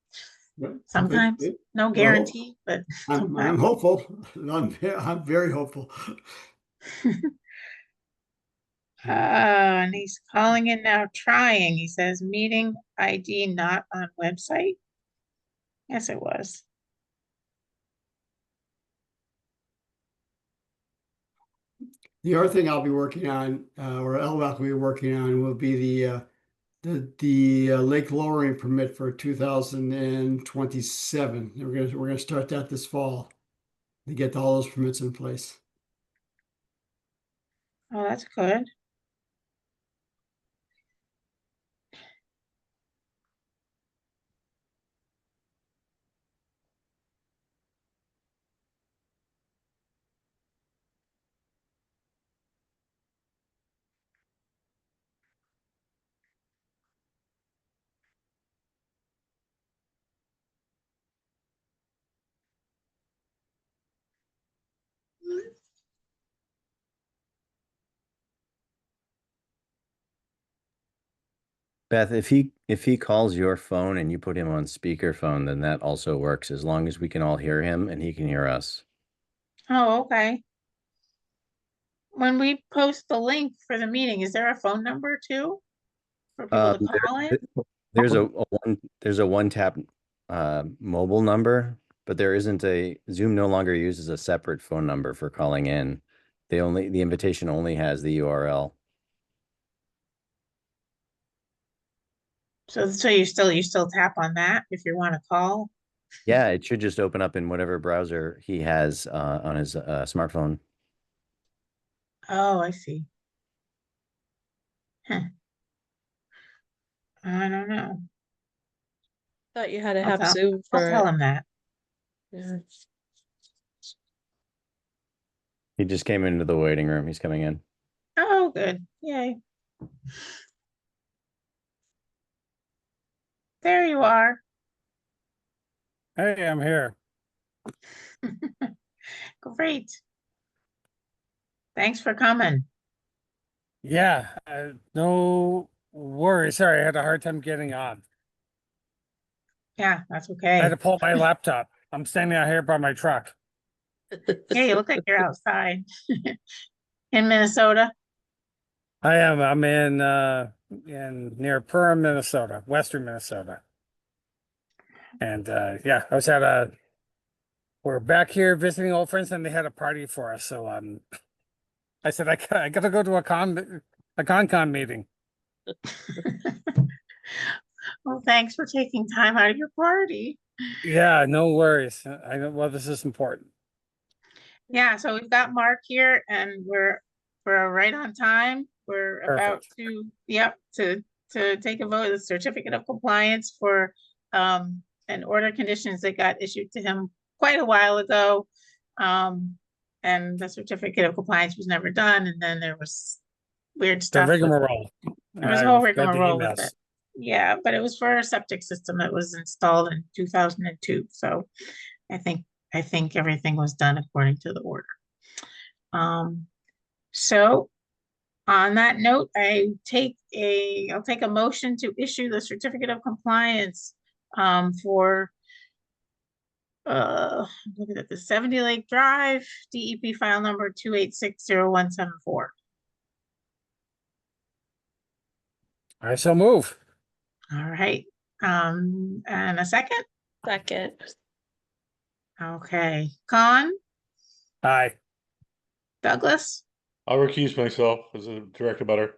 Yep. Sometimes, Okay. no Well, guarantee, but I'm sometimes. hopeful. I'm very hopeful. And he's calling in now, trying. He says meeting ID not on website. Yes, it was. The other thing I'll be working on, or LWAC will be working on, will be the lake lowering permit for 2027. We're gonna start that this fall to get all those permits in place. Oh, that's good. Beth, if he calls your phone and you put him on speakerphone, then that also works as long as we can all hear him and he can hear us. Oh, okay. when we post the link for the meeting, is there a phone number too? For people to call in? There's a one tap mobile number, but there isn't Zoom no longer uses a separate phone number for calling in. The invitation only has the URL. So you still tap on that if you want to call? Yeah, it should just open up in whatever browser he has on his smartphone. Oh, I see. Huh. I don't know. Thought you had to I'll have tell- Zoom I'll for tell it. him that. Yeah. He just came into the waiting room. He's coming in. Oh, good. Yay. There you are. Hey, I'm here. Great. Thanks for coming. Yeah, no worries. Sorry, I had a hard time getting on. Yeah, that's I okay. had to pull my laptop. I'm standing out here by my truck. Yeah, you look like you're outside in Minnesota. I am. I'm in near Perham, Minnesota, western Minnesota. And yeah, we're back here visiting old friends, and they had a party for us. So I said I gotta go to a con meeting. Well, thanks for taking time out of your party. Yeah, no worries. I know. Well, this is important. Yeah, so we've got Mark here and we're right on time. We're about Perfect. to, yep, to take a vote of the certificate of compliance for an order conditions that got issued to him quite a while ago. And the certificate of compliance was never done, and then there was weird The stuff. with- rigmarole. There was a I whole read the rigmarole with emails. it. Yeah, but it was for a septic system that was installed in 2002, so I think everything was done according to the order. So on that note, I'll take a motion to issue the certificate of compliance for looking at the 70 Lake Drive, DEP file number 2860174. I shall move. All right, and a second? Second. Okay, Con, Aye. Douglas, I'll recuse myself as a direct abutter.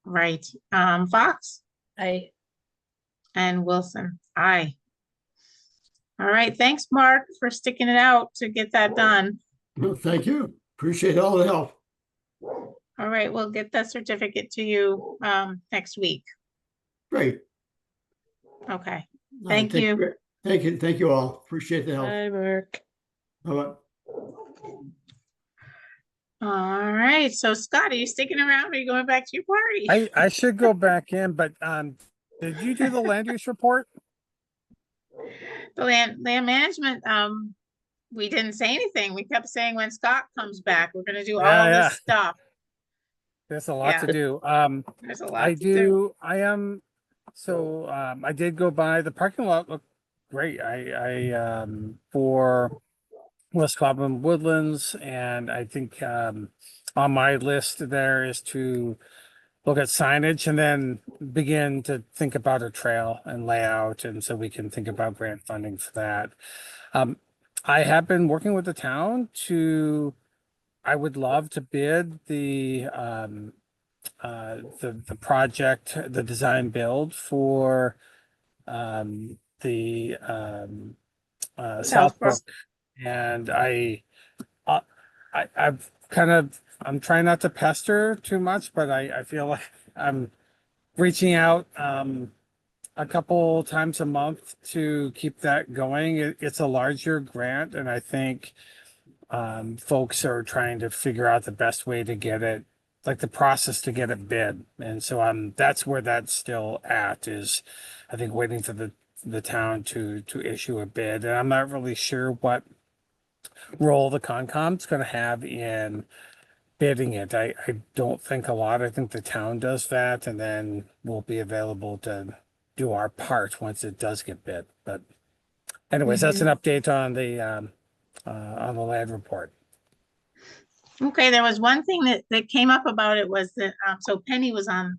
right, Fox, I and Wilson, aye. All right, thanks, Mark, for sticking it out to get that done. Well, thank you. Appreciate all the help. All right, we'll get that certificate to you next week. Great. Okay, All Thank right, you. Thank you. Thank you all. Appreciate the help. Hi, Mark. Bye-bye. all right. So Scott, are you sticking around or are you going back to your party? I should go back in, but did you do the land use report? The land management, we didn't say anything. We kept saying when Scott comes back, we're gonna do all Yeah. this stuff. There's a lot Yeah. to do. There's a lot I to do. I did go by the parking lot. Looked great. I for West Quabbin Woodlands, and I think on my list there is to look at signage and then begin to think about a trail and layout, and so we can think about grant funding for that. I have been working with the town I would love to bid the project, the design build for the Southbrook. Southbrook. And I'm trying not to pester too much, but I feel like I'm reaching out a couple times a month to keep that going. It's a larger grant, and I think folks are trying to figure out the best way to get it, like the process to get it bid. And so that's where that's still at, is I think waiting for the town to issue a bid. And I'm not really sure what role the Concom's going to have in bidding it. I don't think a lot. I think the town does that, and then we'll be available to do our part once it does get bid. But anyways, that's an update on the land report. Okay, there was one thing that came up about it was that, so Penny was on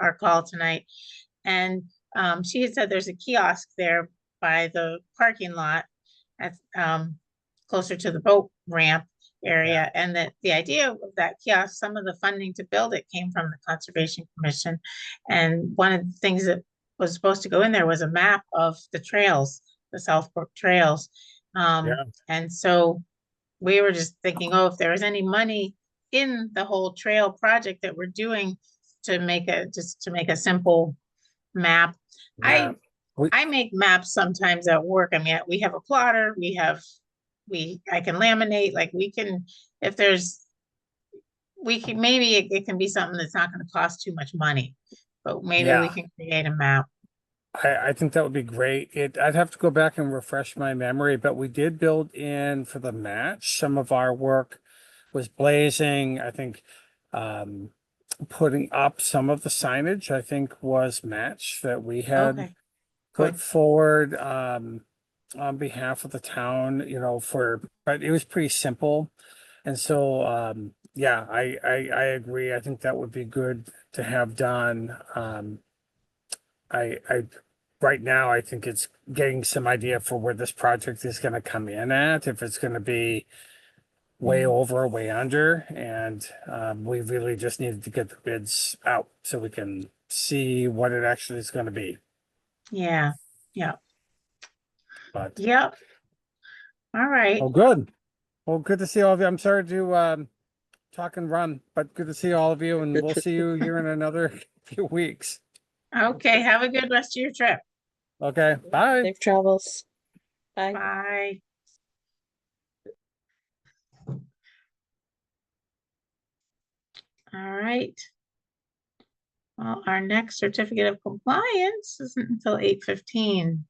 our call tonight. And, she had said there's a kiosk there by the parking lot at, closer to the boat ramp area. And that the idea of that kiosk, some of the funding to build it came from the Conservation Commission. And one of the things that was supposed to go in there was a map of the trails, the South Brook trails. Yeah. And so we were just thinking, oh, if there was any money in the whole trail project that we're doing to make a simple map. Yeah. I make maps sometimes at work. I mean, we have a plotter, I can laminate, like we can, if there's, maybe it can be something that's not gonna cost too much money, but maybe we Yeah. can create a map. I think that would be great. I'd have to go back and refresh my memory, but we did build in for the match. Some of our work was blazing. I think putting up some of the signage, I think was match that we had Okay, put good. forward on behalf of the town, but it was pretty simple. And so yeah, I agree. I think that would be good to have done. I right now I think it's getting some idea for where this project is going to come in at, if it's going to be way over, way under, and we really just needed to get the bids out so we can see what it actually is going to be. Yeah, yeah, But yep. All right. oh, good. Well, good to see all of you. I'm sorry to talk and run, but good to see all of you, and we'll see you here in another few weeks. Okay, have a good rest of your trip. Okay, bye. Safe travels. Bye. Bye. All right. Well, our next certificate of compliance isn't until 8:15,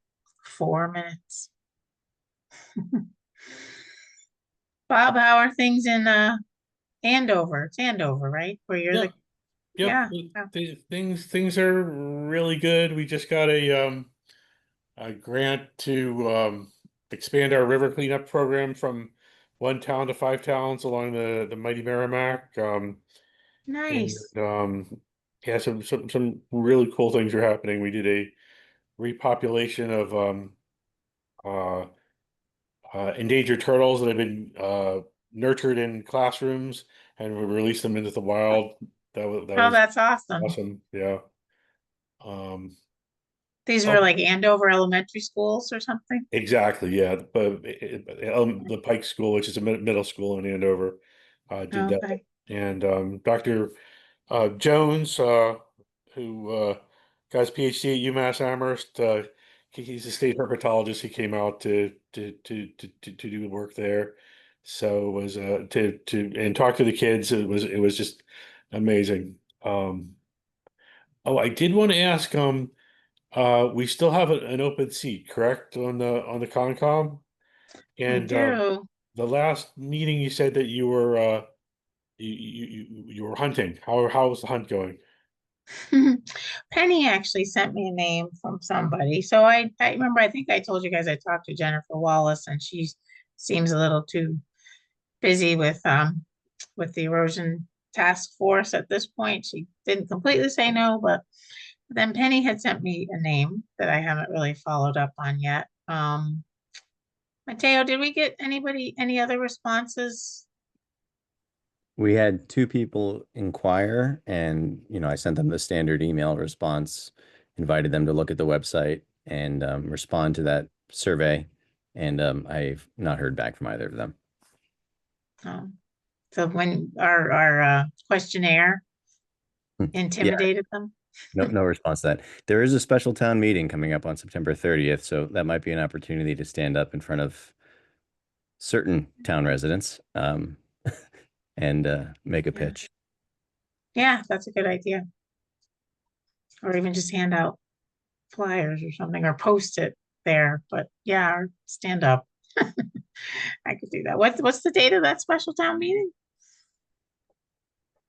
4 minutes. Bob, how are things in Andover? It's Andover, right? Where you're the, Yep, yeah. things are really good. We just got a grant to expand our river cleanup program from 1 town to 5 towns along the mighty Merrimack. Nice. And yeah, some really cool things are happening. We did a repopulation of uh endangered turtles that have been nurtured in classrooms, and we released them into the wild. That Oh, was that's awesome. awesome. Yeah. Um, These oh, were like Andover elementary schools or something? exactly. Yeah. But the Pike School, which is a middle school in Andover, did that. Okay. And Dr. Jones, who got his PhD at UMass Amherst, he's a state herpetologist. He came out to do work there. So it was and talk to the kids. It was just amazing. Oh, I did want to ask. We still have an open seat, correct, on the Concom? We And do. the last meeting, you said that you were you were hunting. How was the hunt going? Penny actually sent me a name from somebody. So I remember, I think I told you guys I talked to Jennifer Wallace, and she seems a little too busy with the erosion task force at this point. She didn't completely say no, but then Penny had sent me a name that I haven't really followed up on yet. Mateo, did we get any other responses? We had 2 people inquire, and I sent them the standard email response, invited them to look at the website and respond to that survey. And I've not heard back from either of them. So when our questionnaire Yeah, intimidated them? no response to that. There is a special town meeting coming up on September 30th, so that might be an opportunity to stand up in front of certain town residents and make a Yeah. pitch. Yeah, that's a good idea. Or even just hand out flyers or something, or post it there, but yeah, or stand up. I could do that. What's the date of that special town meeting?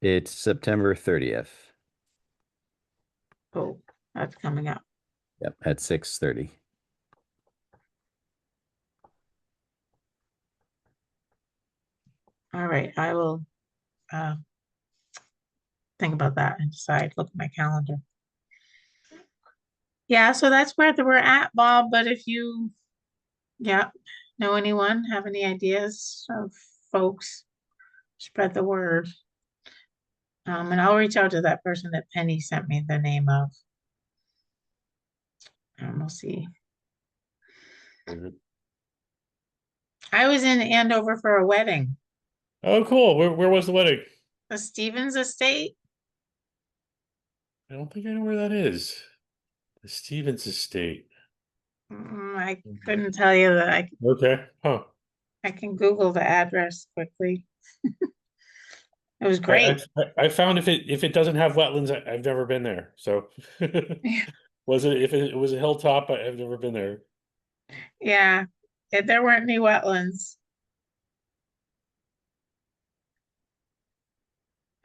It's September 30th. Oh, that's coming up. Yep, at 6:30. All right, I will think about that and decide, look at my calendar. Yeah, so that's where we're at, Bob, but if you, yeah, know anyone, have any ideas of folks, spread the word. And I'll reach out to that person that Penny sent me the name of. And we'll see. Mhm. I was in Andover for a wedding, Oh, cool. Where was the wedding? the Stevens Estate. I don't think I know where that is. The Stevens Estate. I couldn't tell you that. Okay. Huh. I can Google the address quickly. It was I, great. I found if it doesn't have wetlands, I've never been there. So if it was a hilltop, I've never been there. Yeah, there weren't any wetlands.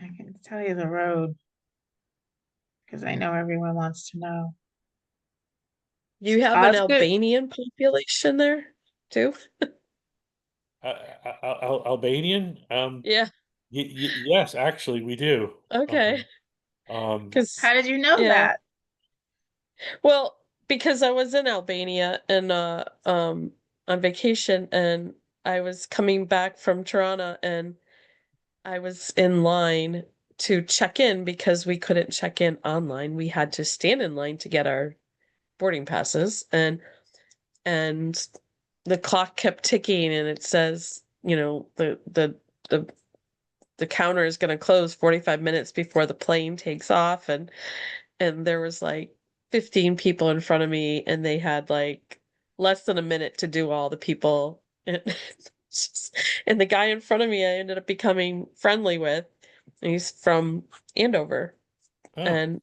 I can tell you the road because I know everyone wants to know. You have an Osgood. Albanian population there too? Albanian? Yeah. Yes, actually, we do. Okay. Because How did you know yeah. that? Well, because I was in Albania and on vacation, and I was coming back from Toronto, and I was in line to check in because we couldn't check in online. We had to stand in line to get our boarding passes, and the clock kept ticking, and it says, you know, the counter is going to close 45 minutes before the plane takes off, and there was like 15 people in front of me, and they had like less than a minute to do all the people. And, and the guy in front of me, I ended up becoming friendly with. He's from Andover. Oh,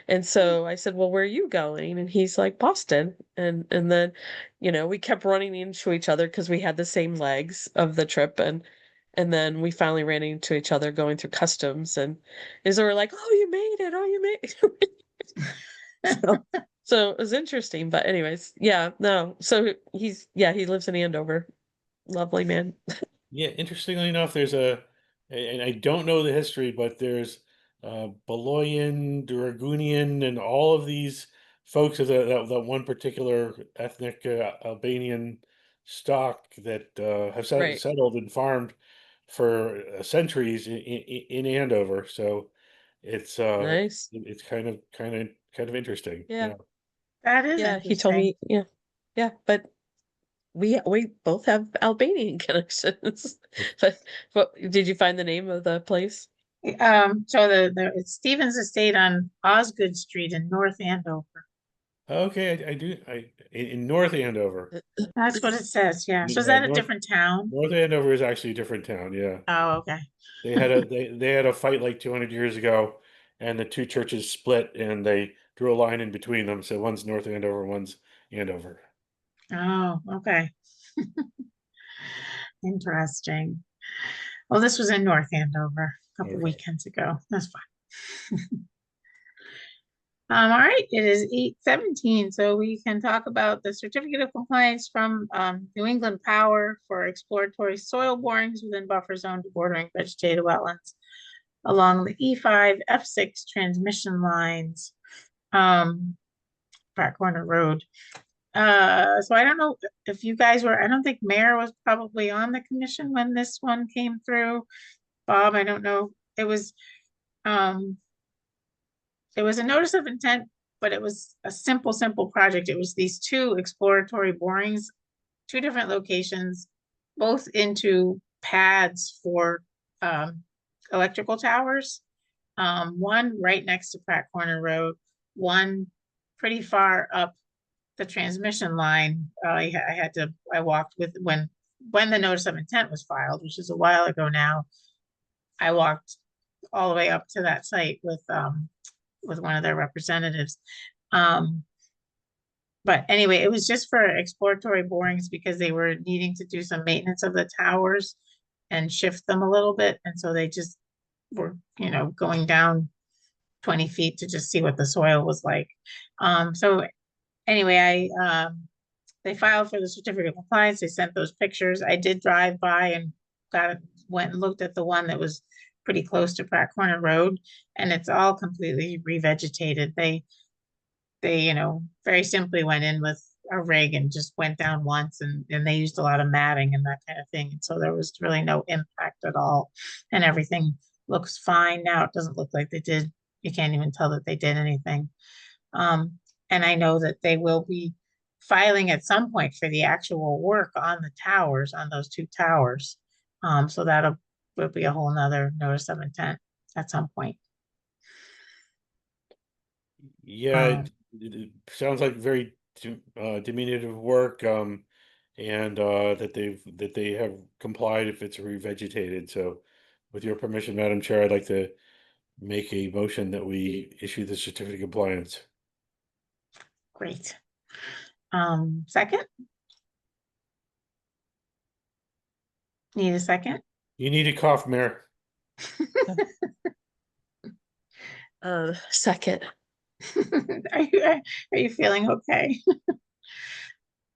And so I said, "Well, where are you going?" And he's like, "Boston." And then, you know, we kept running into each other because we had the same legs of the trip, and then we finally ran into each other going through customs, and so we're like, "Oh, you made it! Oh, you made it!" So it was interesting. But anyways, yeah, no. So he lives in Andover. Lovely man. yeah. Interestingly enough, and I don't know the history, but there's Baloyan, Dragunian, and all of these folks of that one particular ethnic Albanian stock that have Right. settled and farmed for centuries in Andover. So it's Nice. it's kind of interesting. Yeah. Yeah. That is Yeah, he told interesting. me, yeah, but we both have Albanian connections. But did you find the name of the place? So it's Stevens Estate on Osgood Street in North Andover. Okay, I do. In North Andover. That's what it says, yeah. So is Yeah, that a different town? North Andover is actually a different town. Yeah, Oh, okay. they had a fight like 200 years ago, and the two churches split, and they drew a line in between them. So one's North Andover, one's Andover. Oh, okay. Interesting. Well, this was in North Andover a couple Okay. weekends ago. That's fine. All right, it is 8:17, so we can talk about the certificate of compliance from New England Power for exploratory soil borings within buffer zone bordering vegetated wetlands along the E5 F6 transmission lines, Pratt Corner Road. So I don't know if you guys were, I don't think Mayor was probably on the commission when this one came through. Bob, I don't know. It was a notice of intent, but it was a simple project. It was these two exploratory borings, two different locations, both into pads for electrical towers. One right next to Pratt Corner Road, one pretty far up the transmission line. I walked with when the notice of intent was filed, which is a while ago now. I walked all the way up to that site with one of their representatives. But anyway, it was just for exploratory borings because they were needing to do some maintenance of the towers and shift them a little bit. And so they just were, going down 20 feet to just see what the soil was like. So anyway, they filed for the certificate of compliance. They sent those pictures. I did drive by and went and looked at the one that was pretty close to Pratt Corner Road, and it's all completely revegetated. They, very simply went in with a rig and just went down once, and they used a lot of matting and that kind of thing. And so there was really no impact at all. And everything looks fine now. It doesn't look like they did. You can't even tell that they did anything. And I know that they will be filing at some point for the actual work on the towers, on those 2 towers. So will be a whole nother notice of intent at some point. Yeah, Um, it sounds like very diminutive work, and that they have complied if it's revegetated. So, with your permission, Madam Chair, I'd like to make a motion that we issue the certificate of compliance. Great. Second? Need a second? You need a cough, Mayor. Second. Are you feeling okay?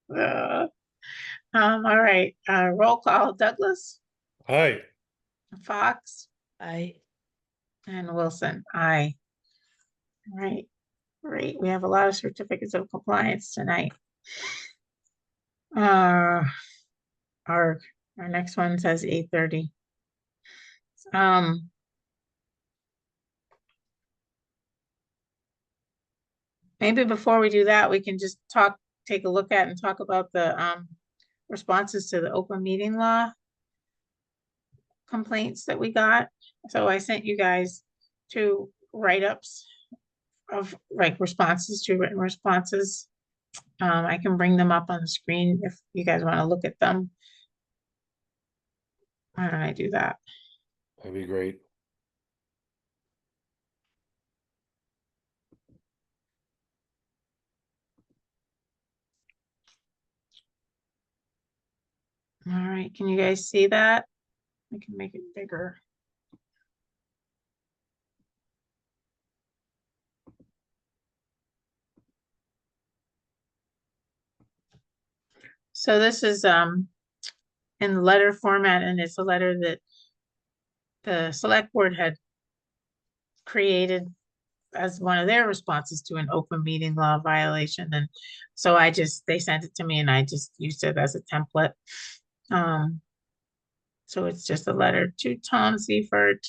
All right, roll call, Douglas, Hi. Fox, I and Wilson, aye. All right, great, we have a lot of certificates of compliance tonight. Our next one says 8:30. Maybe before we do that, we can just take a look at and talk about the responses to the open meeting law complaints that we got. So I sent you guys 2 write-ups of responses to written responses. I can bring them up on the screen if you guys want to look at them. Why don't I do that? That'd be great. All right, can you guys see that? I can make it bigger. So this is in letter format, and it's a letter that the select board had created as one of their responses to an open meeting law violation. And so they sent it to me and I just used it as a template. So it's just a letter to Tom Seifert.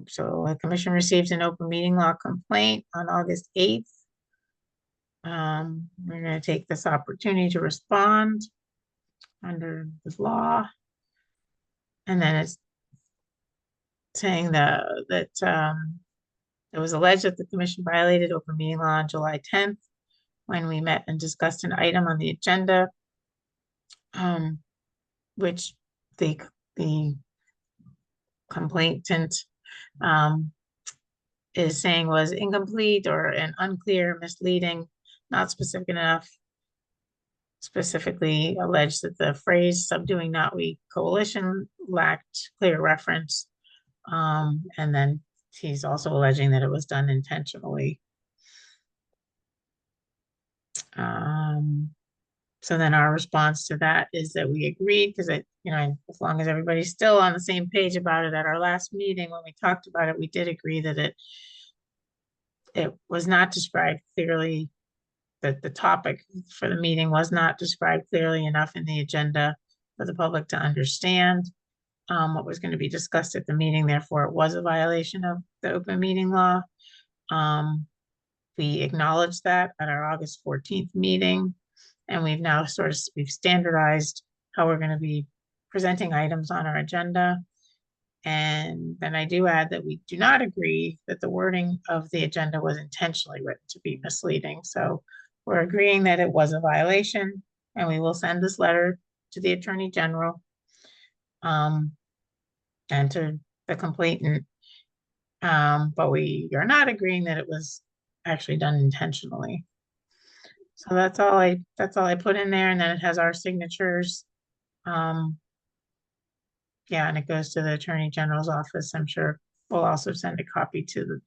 So the commission received an open meeting law complaint on August 8th. We're going to take this opportunity to respond under this law. And then it's saying that it was alleged that the commission violated open meeting law on July 10th when we met and discussed an item on the agenda, which the complainant is saying was incomplete or an unclear, misleading, not specific enough. Specifically alleged that the phrase subduing Knotweed Coalition lacked clear reference. And then he's also alleging that it was done intentionally. So then our response to that is that we agreed, because as long as everybody's still on the same page about it, at our last meeting when we talked about it, we did agree that it was not described clearly, that the topic for the meeting was not described clearly enough in the agenda for the public to understand what was going to be discussed at the meeting. Therefore, it was a violation of the open meeting law. We acknowledged that at our August 14th meeting, and we've now we've standardized how we're going to be presenting items on our agenda. And then I do add that we do not agree that the wording of the agenda was intentionally written to be misleading. So we're agreeing that it was a violation, and we will send this letter to the Attorney General and to the complainant. But we are not agreeing that it was actually done intentionally. So that's all I put in there, and then it has our signatures. Yeah, and it goes to the Attorney General's office. I'm sure we'll also send a copy to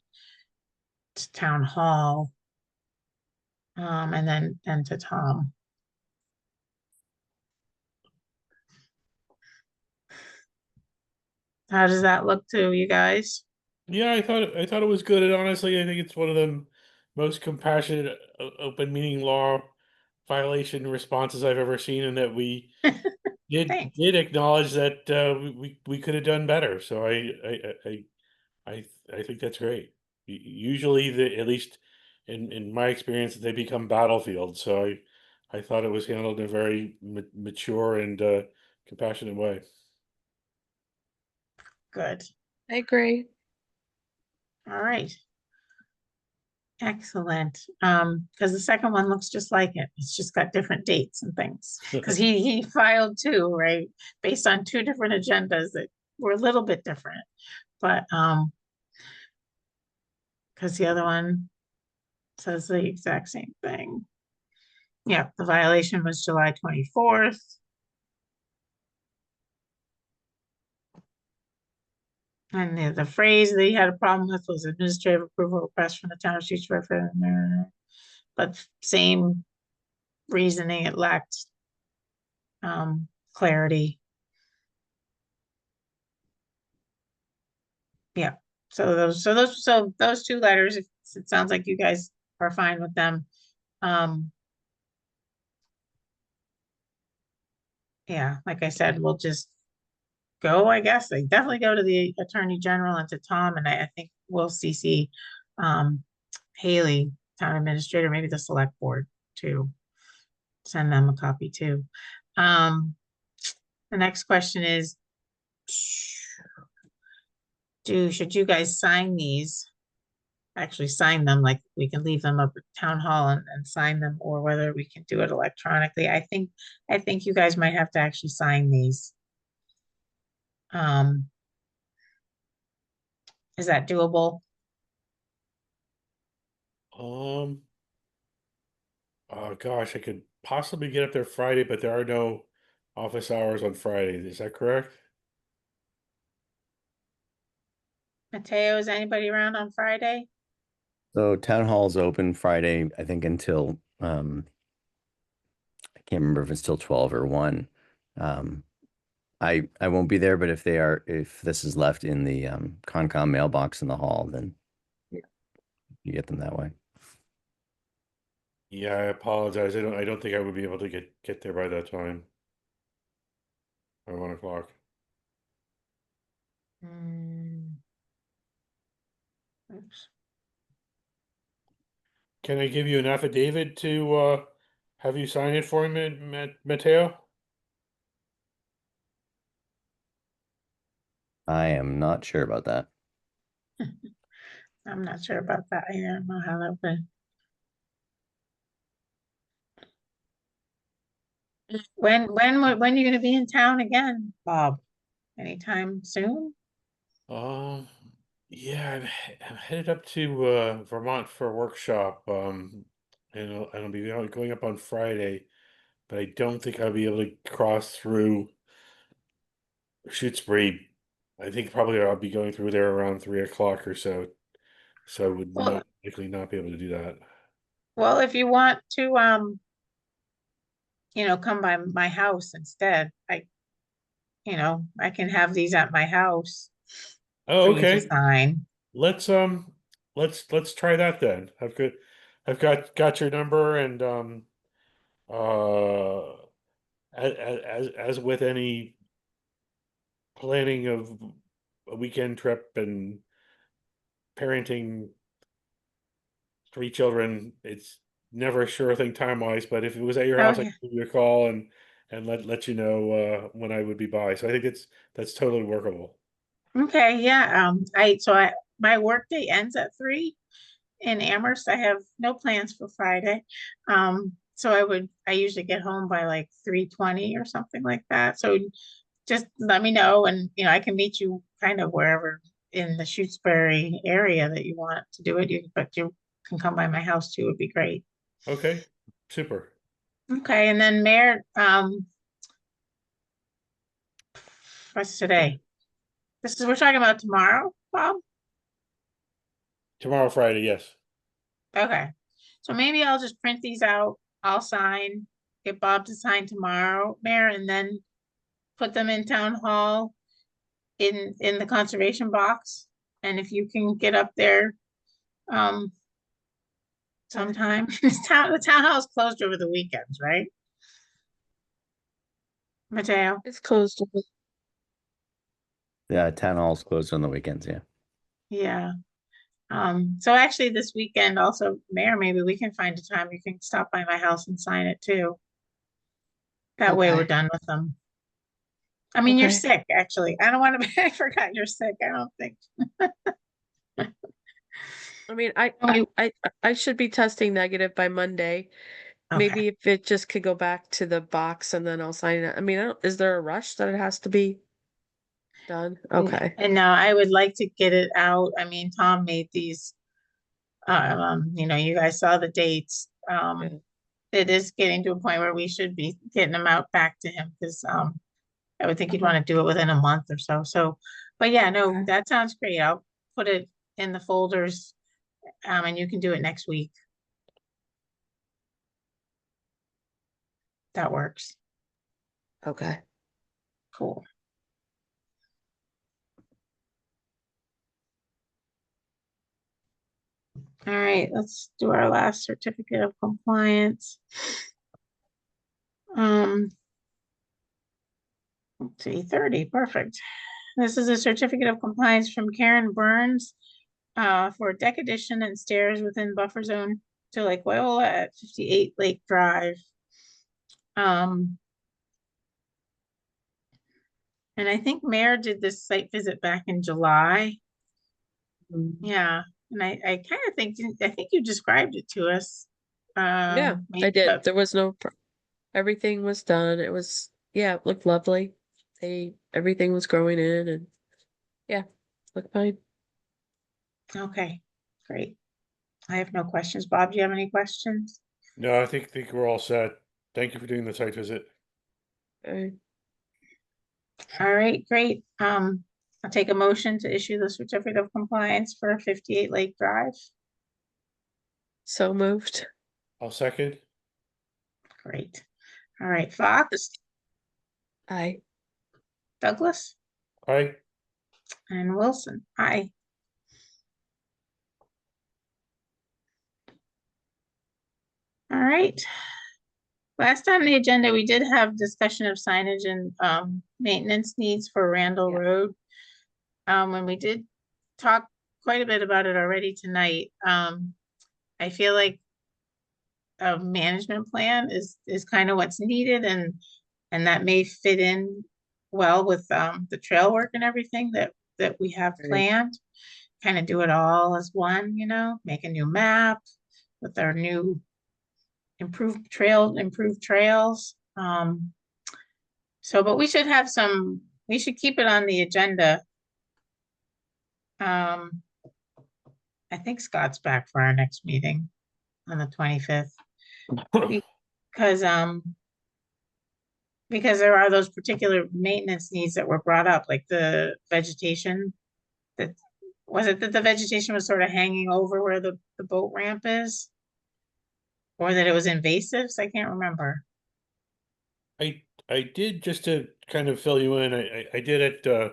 Town Hall. And then to Tom. How does that look to you guys? Yeah, I thought it was good, and honestly, I think it's one of the most compassionate open meeting law violation responses I've ever seen, and that we Thanks. did acknowledge that we could have done better. So I think that's great. Usually, at least in my experience, they become battlefields. So I thought it was handled in a very mature and compassionate way. Good. I agree. All right. Excellent. Because the second one looks just like it. It's just got different dates and things. Because he filed two, right? Based on two different agendas that were a little bit different. But because the other one says the exact same thing. Yeah, the violation was July 24th. And the phrase that he had a problem with was administrative approval request from the town of Shutesbury. But same reasoning, it lacked clarity. Yeah, so those two letters, it sounds like you guys are fine with them. Yeah, like I said, we'll just go, I guess. They definitely go to the Attorney General and to Tom, and I think we'll CC Haley, Town Administrator, maybe the Select Board to send them a copy too. The next question is, should you guys sign these? Actually sign them, like we can leave them up at Town Hall and sign them, or whether we can do it electronically. I think you guys might have to actually sign these. Is that doable? Oh gosh, I could possibly get up there Friday, but there are no office hours on Friday. Is that correct? Mateo, is anybody around on Friday? So town hall's open Friday, I think until I can't remember if it's till 12 or 1. I won't be there, but if this is left in the Concom mailbox in the hall, then you get them that way. Yeah, I apologize. I don't think I would be able to get there by that time. By 1 o'clock. Oops. Can I give you an affidavit to have you sign it for me, Mateo? I am not sure about that. I'm not sure about that. I don't know how that would. When are you gonna be in town again, Bob? Anytime soon? Yeah, I'm headed up to Vermont for a workshop. And I'll be going up on Friday, but I don't think I'll be able to cross through Shutesbury. I think probably I'll be going through there around 3 o'clock or so. So I would Well, likely not be able to do that. well, if you want to, come by my house instead, I can have these at my house Oh, for you to okay. sign. Let's try that then. I've got your number, and as with any planning of a weekend trip and parenting 3 children, it's never a sure thing time wise. But if it was at your Oh, house, I yeah. could give you a call and let you know when I would be by. So I think that's totally workable. Okay, yeah, my workday ends at 3 in Amherst. I have no plans for Friday. So I usually get home by like 3:20 or something like that. So just let me know, and I can meet you kind of wherever in the Shutesbury area that you want to do it. But you can come by my house too, would be great. Okay, super. Okay, and then Mayor, what's today? We're talking about tomorrow, Bob? Tomorrow, Friday, yes. Okay, so maybe I'll just print these out. I'll sign, get Bob to sign tomorrow, Mayor, and then put them in town hall. in the conservation box. And if you can get up there, sometime, the town hall's closed over the weekends, right? Mateo? It's closed. Yeah, town hall's closed on the weekends, yeah. Yeah. So actually this weekend also, Mayor, maybe we can find a time you can stop by my house and sign it too. That way we're Okay. done with them. I mean, you're Okay. sick, actually. I don't want to, I forgot you're sick. I don't think. I mean, And we- I should be testing negative by Monday. Okay. Maybe if it just could go back to the box and then I'll sign it. I mean, is there a rush that it has to be done? Okay. And now I would like to get it out. I mean, Tom made these, you guys saw the dates. Yeah. It is getting to a point where we should be getting them out back to him because, I would think you'd want to do it within a month or so. So, but yeah, no, Okay. that sounds great. I'll put it in the folders, and you can do it next week. That works. Okay. Cool. All right, let's do our last certificate of compliance. Let's see, 30, perfect. This is a certificate of compliance from Karen Burns for deck addition and stairs within buffer zone to Lake Wyola at 58 Lake Drive. And I think Mayor did this site visit back in July. Yeah, and I kind of think, I think you described it to us. Yeah, I did. There was no, everything was done. It was, yeah, it looked lovely. Everything was growing in and yeah, looked fine. Okay, great. I have no questions. Bob, do you have any questions? No, I think we're all set. Thank you for doing the site visit. Okay. All right, great. I'll take a motion to issue the certificate of compliance for 58 Lake Drive. So moved. I'll second. Great. All right, Fox, Aye. Douglas, Aye. and Wilson. Aye. All right. Last on the agenda, we did have discussion of signage and maintenance needs for Randall Yeah. Road. And we did talk quite a bit about it already tonight. I feel like a management plan is kind of what's needed and that may fit in well with the trail work and everything that we have Right. planned. Kind of do it all as one, make a new map with our new improved trails. So, but we should have we should keep it on the agenda. I think Scott's back for our next meeting on the 25th. Because there are those particular maintenance needs that were brought up, like the vegetation. Was it that the vegetation was sort of hanging over where the boat ramp is? Or that it was invasive? So I can't remember. I did, just to kind of fill you in, I did at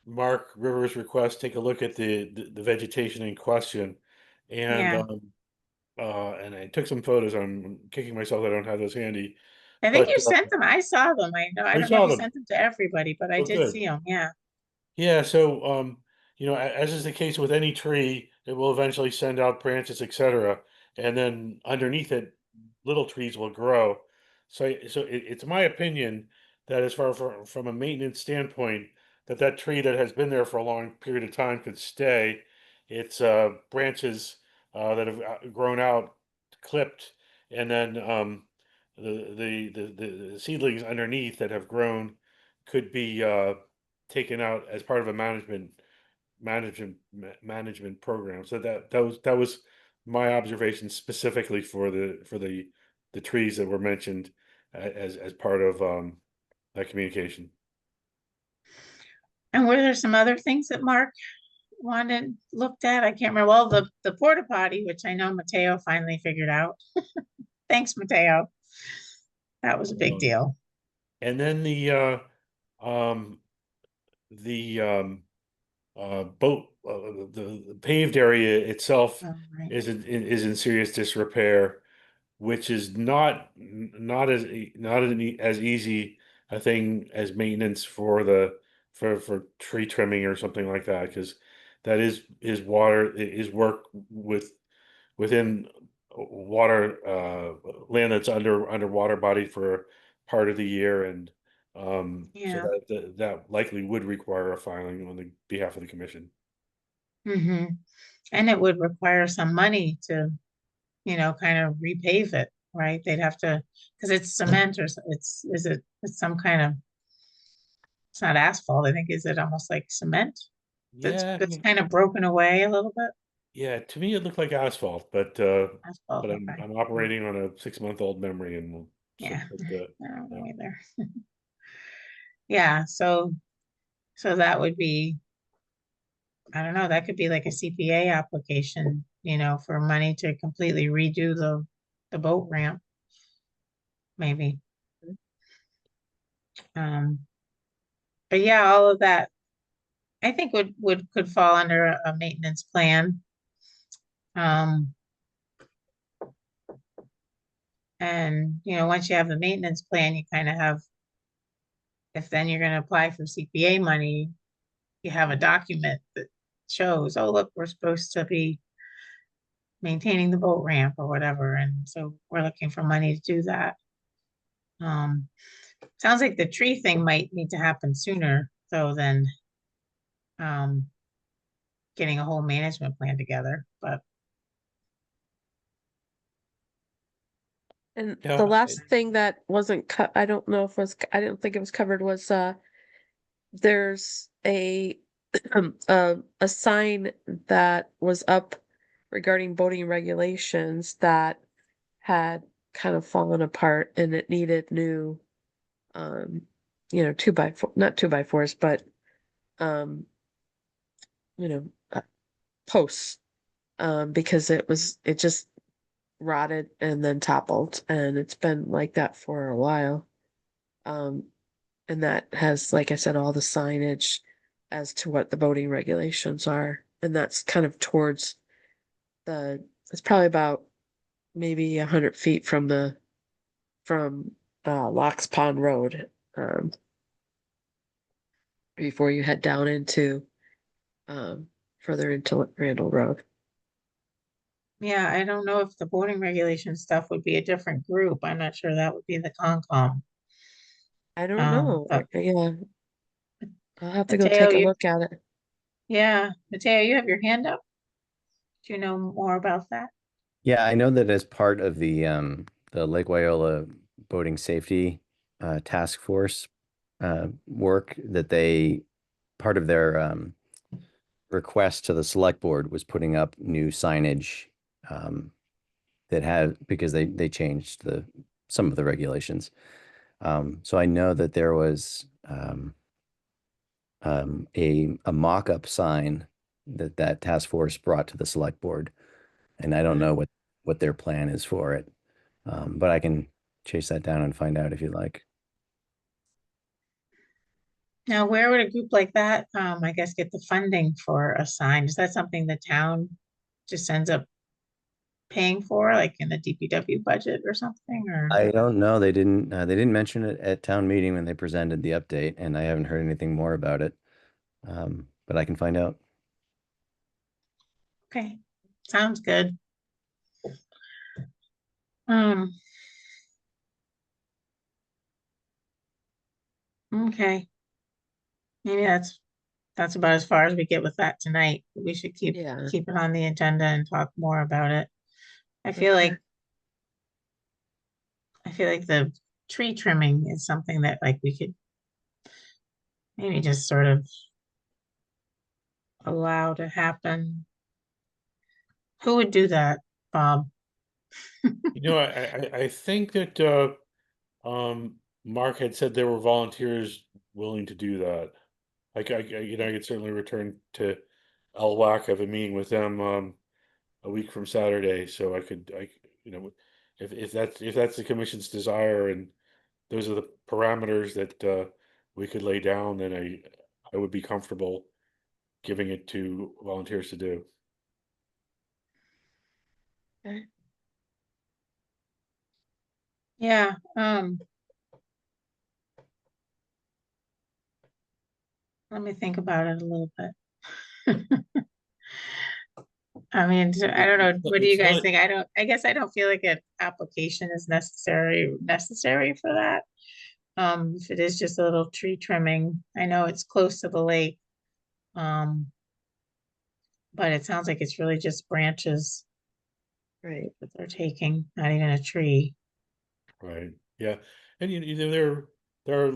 Mark Rivers' request take a look at the vegetation in question, and Yeah. and I took some photos. I'm kicking myself I don't have those handy. I think But, you sent them. I saw them. I know. I I don't know saw if you them. sent them to everybody, but I Oh, did good. see them. Yeah. Yeah, so as is the case with any tree, it will eventually send out branches, etc. And then underneath it, little trees will grow. So it's my opinion that as far from a maintenance standpoint, that tree that has been there for a long period of time could stay. Its branches that have grown out, clipped, and then the seedlings underneath that have grown could be taken out as part of a management program. So that was my observation specifically for the trees that were mentioned as part of that communication. And were there some other things that Mark wanted looked at? I can't remember. Well, the porta potty, which I know Mateo finally figured out. Thanks, Mateo. That was a big deal. And then boat, the paved area itself Oh, right. is in serious disrepair, which is not as easy a thing as maintenance for for tree trimming or something like that, because that is his work within water, land that's under water body for part of the year, and so Yeah. that likely would require a filing on the behalf of the commission. Hmm. And it would require some money to, kind of repave it, right? They'd have to, because it's cement or it's some kind of, it's not asphalt, I think, is it almost like cement? Yeah, That's kind of broken away a little bit? yeah. To me, it looked like asphalt, but Asphalt, okay. I'm operating on a 6-month-old memory, and we'll Yeah. stick with I don't know yeah. either. Yeah, so that would be, I don't know, that could be like a CPA application, for money to completely redo the boat ramp, maybe. But yeah, all of that, I think could fall under a maintenance plan. Um, and once you have the maintenance plan, you kind of have, if then you're gonna apply for CPA money, you have a document that shows, oh, look, we're supposed to be maintaining the boat ramp or whatever, and so we're looking for money to do that. Sounds like the tree thing might need to happen sooner, though, than getting a whole management plan together, but And Yeah, the last thing that wasn't cut, I don't know if was, I didn't think it was covered, was there's a a sign that was up regarding boating regulations that had kind of fallen apart, and it needed new, um 2x4, not 2x4s, but um you know posts, because it just rotted and then toppled, and it's been like that for a while. Um, and that has, like I said, all the signage as to what the boating regulations are. And that's kind of towards it's probably about maybe 100 feet from Locks Pond Road, before you head down into, further into Randall Road. yeah, I don't know if the boarding regulation stuff would be a different group. I'm not sure that would be the Concom. I don't know. But Yeah, I'll have to go Mateo, take a look at it. Mateo, you have your hand up. Do you know more about that? Yeah, I know that as part of the Lake Wyola Boating Safety Task Force work, that part of their request to the select board was putting up new signage because they changed some of the regulations. So I know that there was a mock-up sign that task force brought to the select board, and I don't know what their plan is for it, but I can chase that down and find out if you'd like. Now, where would a group like that, I guess, get the funding for a sign? Is that something the town just ends up paying for, like in the DPW budget or something, or? I don't know. They didn't mention it at town meeting when they presented the update, and I haven't heard anything more about it. But I can find out. Okay, sounds good. Um. Okay. Maybe that's about as far as we get with that tonight. We should keep Yeah. keep it on the agenda and talk more about it. I feel like Okay. the tree trimming is something that like we could maybe just sort of allow to happen. Who would do that, Bob? I think that Mark had said there were volunteers willing to do that. I could certainly return to LWAC. I have a meeting with them a week from Saturday, so if that's the commission's desire and those are the parameters that we could lay down, then I would be comfortable giving it to volunteers to do. Yeah, let me think about it a little bit. I mean, I don't know, what do you It's guys not- think? I guess I don't feel like an application is necessary for that. If it is just a little tree trimming, I know it's close to the lake. But it sounds like it's really just branches Right. that they're taking, not even a tree. Right, yeah, and you know, there are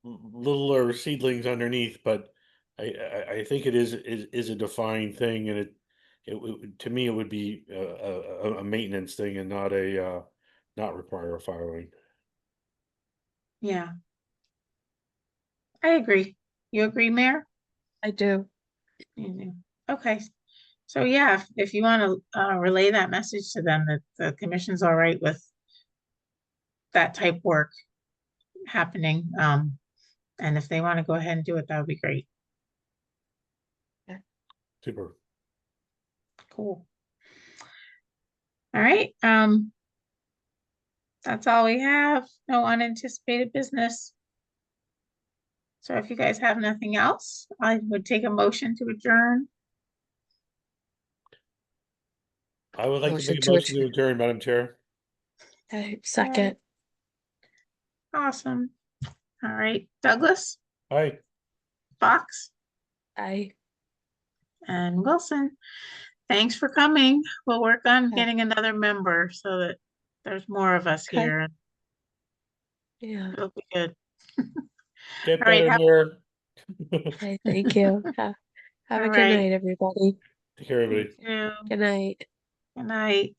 littler seedlings underneath, but I think it is a defined thing, and to me, it would be a maintenance thing and not not require a filing. Yeah. I agree. You agree, Mayor? I do. You do. Okay. So yeah, if you want to relay that message to them that the commission's all right with that type work happening, and if they want to go ahead and do it, that would be great. Super. Cool. All right, that's all we have. No unanticipated business. So if you guys have nothing else, I would take a motion to adjourn. I would like to Motion make a to motion to adjourn, Madam Chair. Okay, second. Awesome. All right, Douglas, Hi. Fox, I and Wilson. Thanks for coming. We'll work on Yeah. getting another member so that there's more of us Okay. here. yeah. It'll be good. Get All right, better, Mayor. Okay, thank you. Have a All good right. night, everybody. Take care, everybody. You too. Good night. Good night.